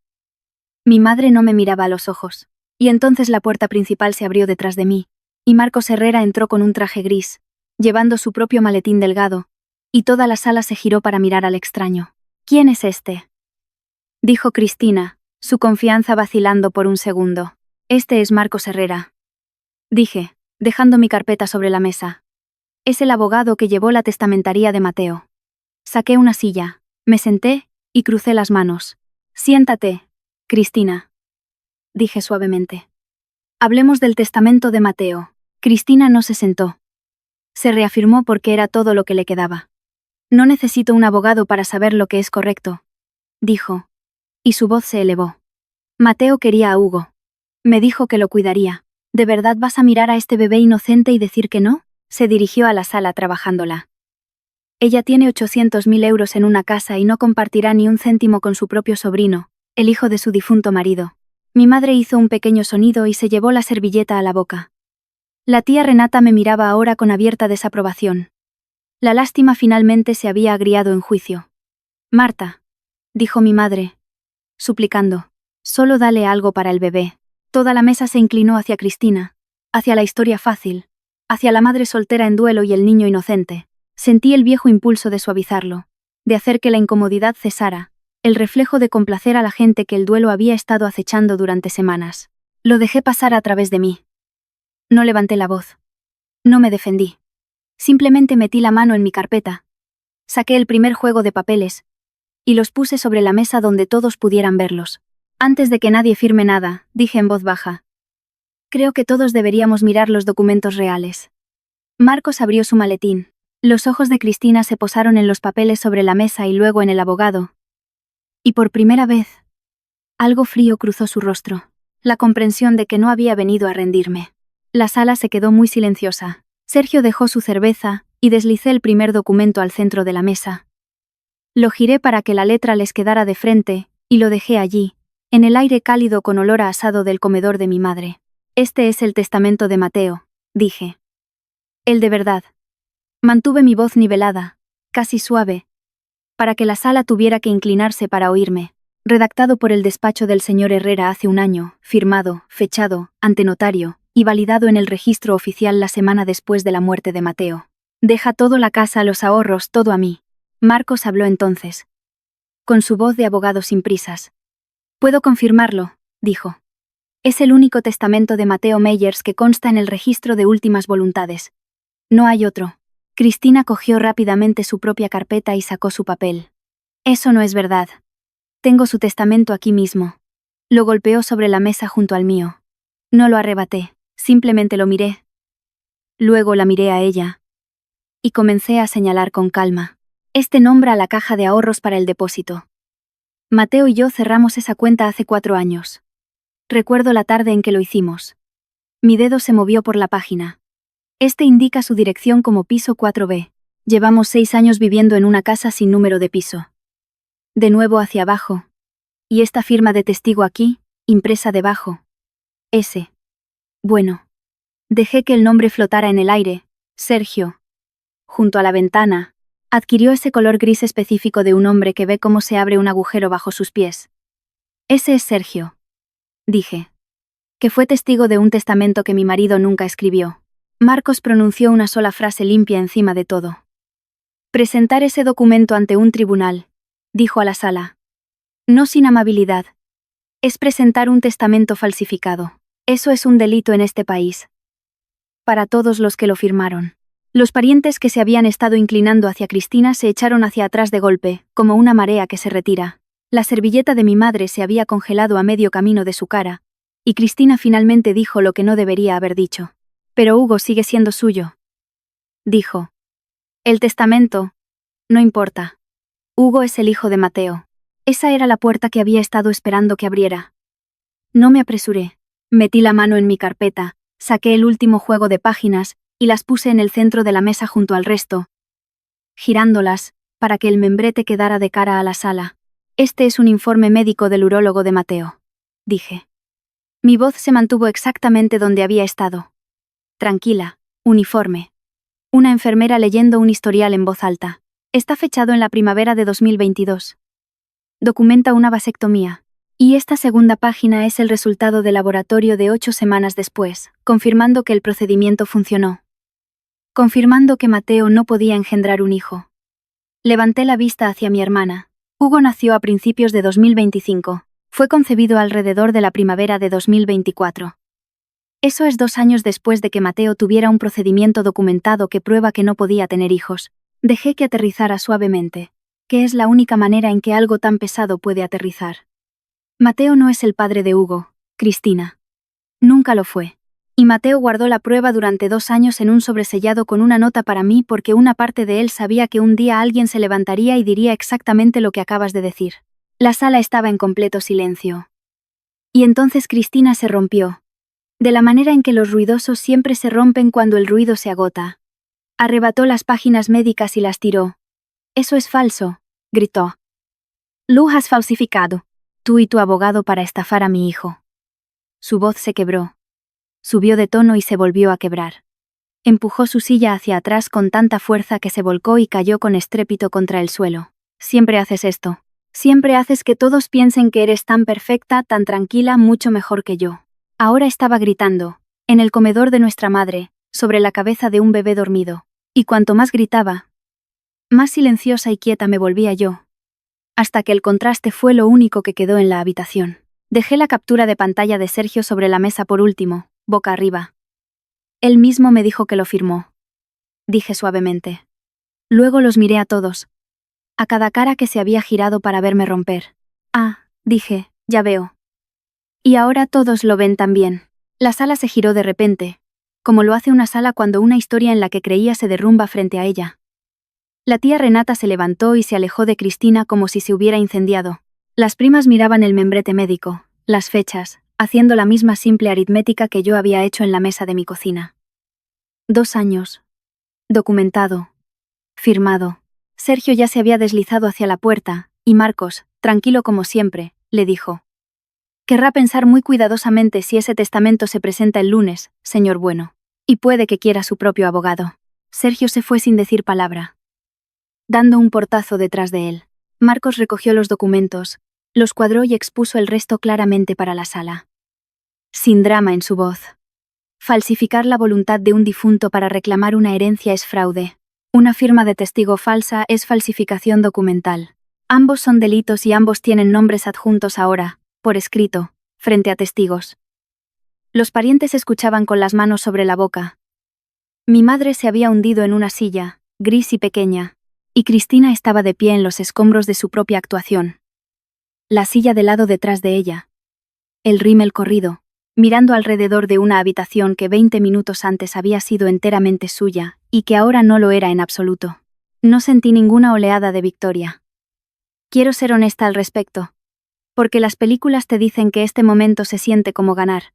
Mi madre no me miraba a los ojos. Y entonces la puerta principal se abrió detrás de mí, y Marcos Herrera entró con un traje gris, llevando su propio maletín delgado, y toda la sala se giró para mirar al extraño. ¿Quién es este?, dijo Cristina, su confianza vacilando por un segundo. Este es Marcos Herrera, dije, dejando mi carpeta sobre la mesa. Es el abogado que llevó la testamentaría de Mateo. Saqué una silla, me senté, y crucé las manos. Siéntate, Cristina, dije suavemente. Hablemos del testamento de Mateo. Cristina no se sentó. Se reafirmó porque era todo lo que le quedaba. No necesito un abogado para saber lo que es correcto, dijo, y su voz se elevó. Mateo quería a Hugo. Me dijo que lo cuidaría. ¿De verdad vas a mirar a este bebé inocente y decir que no? Se dirigió a la sala trabajándola. Ella tiene 800.000 euros en una casa y no compartirá ni un céntimo con su propio sobrino, el hijo de su difunto marido. Mi madre hizo un pequeño sonido y se llevó la servilleta a la boca. La tía Renata me miraba ahora con abierta desaprobación. La lástima finalmente se había agriado en juicio. Marta, dijo mi madre, suplicando, solo dale algo para el bebé. Toda la mesa se inclinó hacia Cristina, hacia la historia fácil, hacia la madre soltera en duelo y el niño inocente. Sentí el viejo impulso de suavizarlo, de hacer que la incomodidad cesara, el reflejo de complacer a la gente que el duelo había estado acechando durante semanas. Lo dejé pasar a través de mí. No levanté la voz. No me defendí. Simplemente metí la mano en mi carpeta. Saqué el primer juego de papeles, y los puse sobre la mesa donde todos pudieran verlos. Antes de que nadie firme nada, dije en voz baja. Creo que todos deberíamos mirar los documentos reales. Marcos abrió su maletín. Los ojos de Cristina se posaron en los papeles sobre la mesa y luego en el abogado. Y por primera vez, algo frío cruzó su rostro, la comprensión de que no había venido a rendirme. La sala se quedó muy silenciosa. Sergio dejó su cerveza, y deslicé el primer documento al centro de la mesa. Lo giré para que la letra les quedara de frente, y lo dejé allí, en el aire cálido con olor a asado del comedor de mi madre. Este es el testamento de Mateo, dije. El de verdad. Mantuve mi voz nivelada, casi suave, para que la sala tuviera que inclinarse para oírme. Redactado por el despacho del señor Herrera hace un año, firmado, fechado, ante notario, y validado en el registro oficial la semana después de la muerte de Mateo. Deja todo, la casa, los ahorros, todo a mí. Marcos habló entonces, con su voz de abogado sin prisas. Puedo confirmarlo, dijo. Es el único testamento de Mateo Meyers que consta en el registro de últimas voluntades. No hay otro. Cristina cogió rápidamente su propia carpeta y sacó su papel. Eso no es verdad. Tengo su testamento aquí mismo. Lo golpeó sobre la mesa junto al mío. No lo arrebaté, simplemente lo miré. Luego la miré a ella. Y comencé a señalar con calma. Este nombra la caja de ahorros para el depósito. Mateo y yo cerramos esa cuenta hace 4 años. Recuerdo la tarde en que lo hicimos. Mi dedo se movió por la página. Este indica su dirección como piso 4B. Llevamos 6 años viviendo en una casa sin número de piso. De nuevo hacia abajo. Y esta firma de testigo aquí, impresa debajo. S. Bueno. Dejé que el nombre flotara en el aire. Sergio. Junto a la ventana, adquirió ese color gris específico de un hombre que ve cómo se abre un agujero bajo sus pies. Ese es Sergio. Dije. Que fue testigo de un testamento que mi marido nunca escribió. Marcos pronunció una sola frase limpia encima de todo. Presentar ese documento ante un tribunal, dijo a la sala. No sin amabilidad. Es presentar un testamento falsificado. Eso es un delito en este país. Para todos los que lo firmaron. Los parientes que se habían estado inclinando hacia Cristina se echaron hacia atrás de golpe, como una marea que se retira. La servilleta de mi madre se había congelado a medio camino de su cara, y Cristina finalmente dijo lo que no debería haber dicho. Pero Hugo sigue siendo suyo. Dijo. El testamento. No importa. Hugo es el hijo de Mateo. Esa era la puerta que había estado esperando que abriera. No me apresuré. Metí la mano en mi carpeta, saqué el último juego de páginas, y las puse en el centro de la mesa junto al resto, girándolas, para que el membrete quedara de cara a la sala. Este es un informe médico del urólogo de Mateo. Dije. Mi voz se mantuvo exactamente donde había estado. Tranquila, uniforme. Una enfermera leyendo un historial en voz alta. Está fechado en la primavera de 2022. Documenta una vasectomía. Y esta segunda página es el resultado de laboratorio de 8 semanas después, confirmando que el procedimiento funcionó. Confirmando que Mateo no podía engendrar un hijo. Levanté la vista hacia mi hermana. Hugo nació a principios de 2025. Fue concebido alrededor de la primavera de 2024. Eso es 2 años después de que Mateo tuviera un procedimiento documentado que prueba que no podía tener hijos. Dejé que aterrizara suavemente, que es la única manera en que algo tan pesado puede aterrizar. Mateo no es el padre de Hugo, Cristina. Nunca lo fue. Y Mateo guardó la prueba durante 2 años en un sobresellado con una nota para mí porque una parte de él sabía que un día alguien se levantaría y diría exactamente lo que acabas de decir. La sala estaba en completo silencio. Y entonces Cristina se rompió. De la manera en que los ruidosos siempre se rompen cuando el ruido se agota. Arrebató las páginas médicas y las tiró. Eso es falso, gritó. Lo has falsificado. Tú y tu abogado para estafar a mi hijo. Su voz se quebró. Subió de tono y se volvió a quebrar. Empujó su silla hacia atrás con tanta fuerza que se volcó y cayó con estrépito contra el suelo. Siempre haces esto. Siempre haces que todos piensen que eres tan perfecta, tan tranquila, mucho mejor que yo. Ahora estaba gritando, en el comedor de nuestra madre, sobre la cabeza de un bebé dormido. Y cuanto más gritaba, más silenciosa y quieta me volvía yo. Hasta que el contraste fue lo único que quedó en la habitación. Dejé la captura de pantalla de Sergio sobre la mesa por último, boca arriba. Él mismo me dijo que lo firmó. Dije suavemente. Luego los miré a todos. A cada cara que se había girado para verme romper. Ah, dije, ya veo. Y ahora todos lo ven también. La sala se giró de repente, como lo hace una sala cuando una historia en la que creía se derrumba frente a ella. La tía Renata se levantó y se alejó de Cristina como si se hubiera incendiado. Las primas miraban el membrete médico, las fechas, haciendo la misma simple aritmética que yo había hecho en la mesa de mi cocina. 2 años. Documentado. Firmado. Sergio ya se había deslizado hacia la puerta, y Marcos, tranquilo como siempre, le dijo. Querrá pensar muy cuidadosamente si ese testamento se presenta el lunes, señor bueno. Y puede que quiera su propio abogado. Sergio se fue sin decir palabra. Dando un portazo detrás de él, Marcos recogió los documentos, los cuadró y expuso el resto claramente para la sala. Sin drama en su voz. Falsificar la voluntad de un difunto para reclamar una herencia es fraude. Una firma de testigo falsa es falsificación documental. Ambos son delitos y ambos tienen nombres adjuntos ahora, por escrito, frente a testigos. Los parientes escuchaban con las manos sobre la boca. Mi madre se había hundido en una silla, gris y pequeña, y Cristina estaba de pie en los escombros de su propia actuación. La silla de lado detrás de ella. El rímel corrido, mirando alrededor de una habitación que 20 minutos antes había sido enteramente suya, y que ahora no lo era en absoluto. No sentí ninguna oleada de victoria. Quiero ser honesta al respecto. Porque las películas te dicen que este momento se siente como ganar.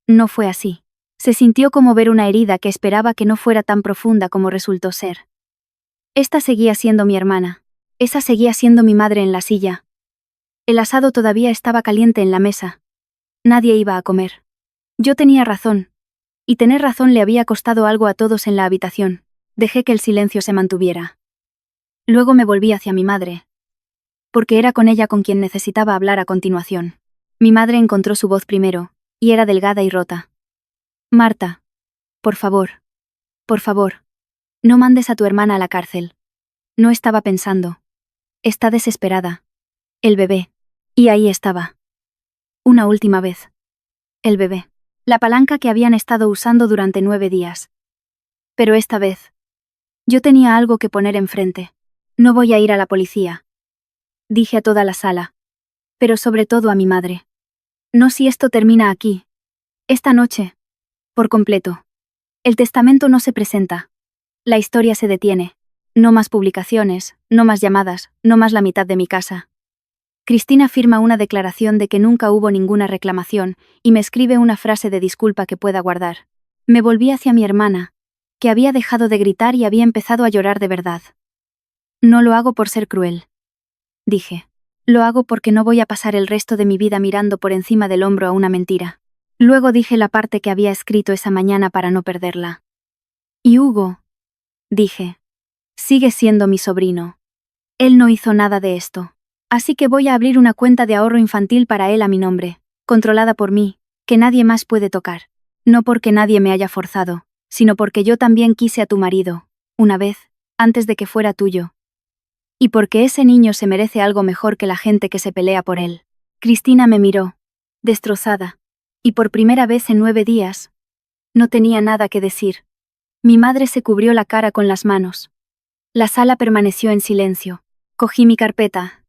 No fue así. Se sintió como ver una herida que esperaba que no fuera tan profunda como resultó ser. Esta seguía siendo mi hermana. Esa seguía siendo mi madre en la silla. El asado todavía estaba caliente en la mesa. Nadie iba a comer. Yo tenía razón. Y tener razón le había costado algo a todos en la habitación. Dejé que el silencio se mantuviera. Luego me volví hacia mi madre. Porque era con ella con quien necesitaba hablar a continuación. Mi madre encontró su voz primero, y era delgada y rota. Marta. Por favor. Por favor. No mandes a tu hermana a la cárcel. No estaba pensando. Está desesperada. El bebé. Y ahí estaba. Una última vez. El bebé. La palanca que habían estado usando durante 9 días. Pero esta vez. Yo tenía algo que poner enfrente. No voy a ir a la policía. Dije a toda la sala. Pero sobre todo a mi madre. No si esto termina aquí. Esta noche. Por completo. El testamento no se presenta. La historia se detiene. No más publicaciones, no más llamadas, no más la mitad de mi casa. Cristina firma una declaración de que nunca hubo ninguna reclamación y me escribe una frase de disculpa que pueda guardar. Me volví hacia mi hermana, que había dejado de gritar y había empezado a llorar de verdad. No lo hago por ser cruel. Dije. Lo hago porque no voy a pasar el resto de mi vida mirando por encima del hombro a una mentira. Luego dije la parte que había escrito esa mañana para no perderla. Y Hugo, dije, sigue siendo mi sobrino. Él no hizo nada de esto. Así que voy a abrir una cuenta de ahorro infantil para él a mi nombre, controlada por mí, que nadie más puede tocar. No porque nadie me haya forzado, sino porque yo también quise a tu marido, una vez, antes de que fuera tuyo. Y porque ese niño se merece algo mejor que la gente que se pelea por él. Cristina me miró, destrozada, y por primera vez en 9 días, no tenía nada que decir. Mi madre se cubrió la cara con las manos. La sala permaneció en silencio. Cogí mi carpeta.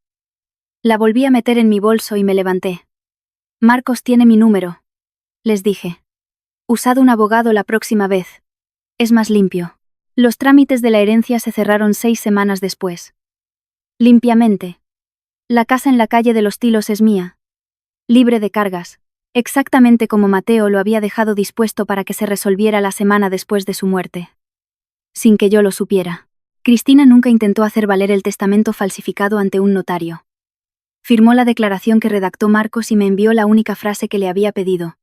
La volví a meter en mi bolso y me levanté. Marcos tiene mi número. Les dije. Usad un abogado la próxima vez. Es más limpio. Los trámites de la herencia se cerraron 6 semanas después. Limpiamente. La casa en la calle de los Tilos es mía. Libre de cargas. Exactamente como Mateo lo había dejado dispuesto para que se resolviera la semana después de su muerte. Sin que yo lo supiera. Cristina nunca intentó hacer valer el testamento falsificado ante un notario. Firmó la declaración que redactó Marcos y me envió la única frase que le había pedido.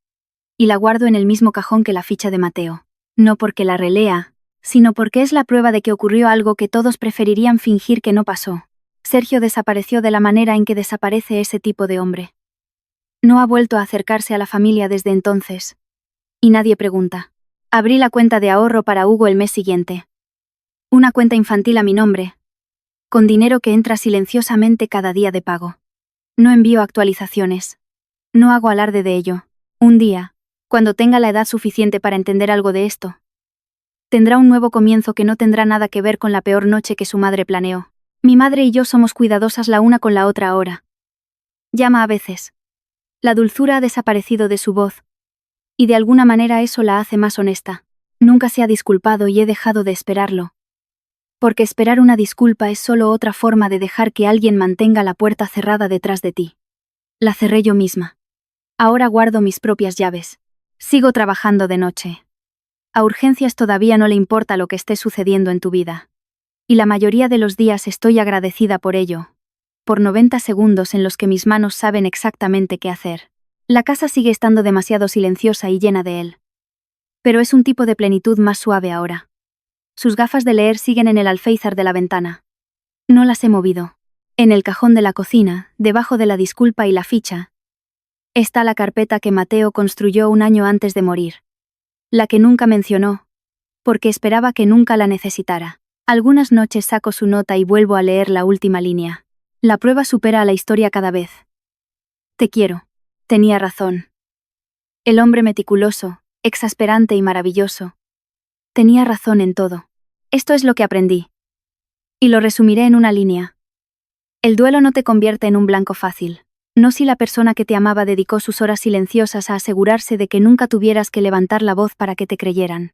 Y la guardo en el mismo cajón que la ficha de Mateo. No porque la relea, sino porque es la prueba de que ocurrió algo que todos preferirían fingir que no pasó. Sergio desapareció de la manera en que desaparece ese tipo de hombre. No ha vuelto a acercarse a la familia desde entonces. Y nadie pregunta. Abrí la cuenta de ahorro para Hugo el mes siguiente. Una cuenta infantil a mi nombre. Con dinero que entra silenciosamente cada día de pago. No envío actualizaciones. No hago alarde de ello. Un día, cuando tenga la edad suficiente para entender algo de esto, tendrá un nuevo comienzo que no tendrá nada que ver con la peor noche que su madre planeó. Mi madre y yo somos cuidadosas la una con la otra ahora. Llama a veces. La dulzura ha desaparecido de su voz. Y de alguna manera eso la hace más honesta. Nunca se ha disculpado y he dejado de esperarlo. Porque esperar una disculpa es solo otra forma de dejar que alguien mantenga la puerta cerrada detrás de ti. La cerré yo misma. Ahora guardo mis propias llaves. Sigo trabajando de noche. A urgencias todavía no le importa lo que esté sucediendo en tu vida. Y la mayoría de los días estoy agradecida por ello. Por 90 segundos en los que mis manos saben exactamente qué hacer. La casa sigue estando demasiado silenciosa y llena de él. Pero es un tipo de plenitud más suave ahora. Sus gafas de leer siguen en el alféizar de la ventana. No las he movido. En el cajón de la cocina, debajo de la disculpa y la ficha, está la carpeta que Mateo construyó un año antes de morir. La que nunca mencionó, porque esperaba que nunca la necesitara. Algunas noches saco su nota y vuelvo a leer la última línea. La prueba supera a la historia cada vez. Te quiero. Tenía razón. El hombre meticuloso, exasperante y maravilloso. Tenía razón en todo. Esto es lo que aprendí. Y lo resumiré en una línea. El duelo no te convierte en un blanco fácil. No si la persona que te amaba dedicó sus horas silenciosas a asegurarse de que nunca tuvieras que levantar la voz para que te creyeran.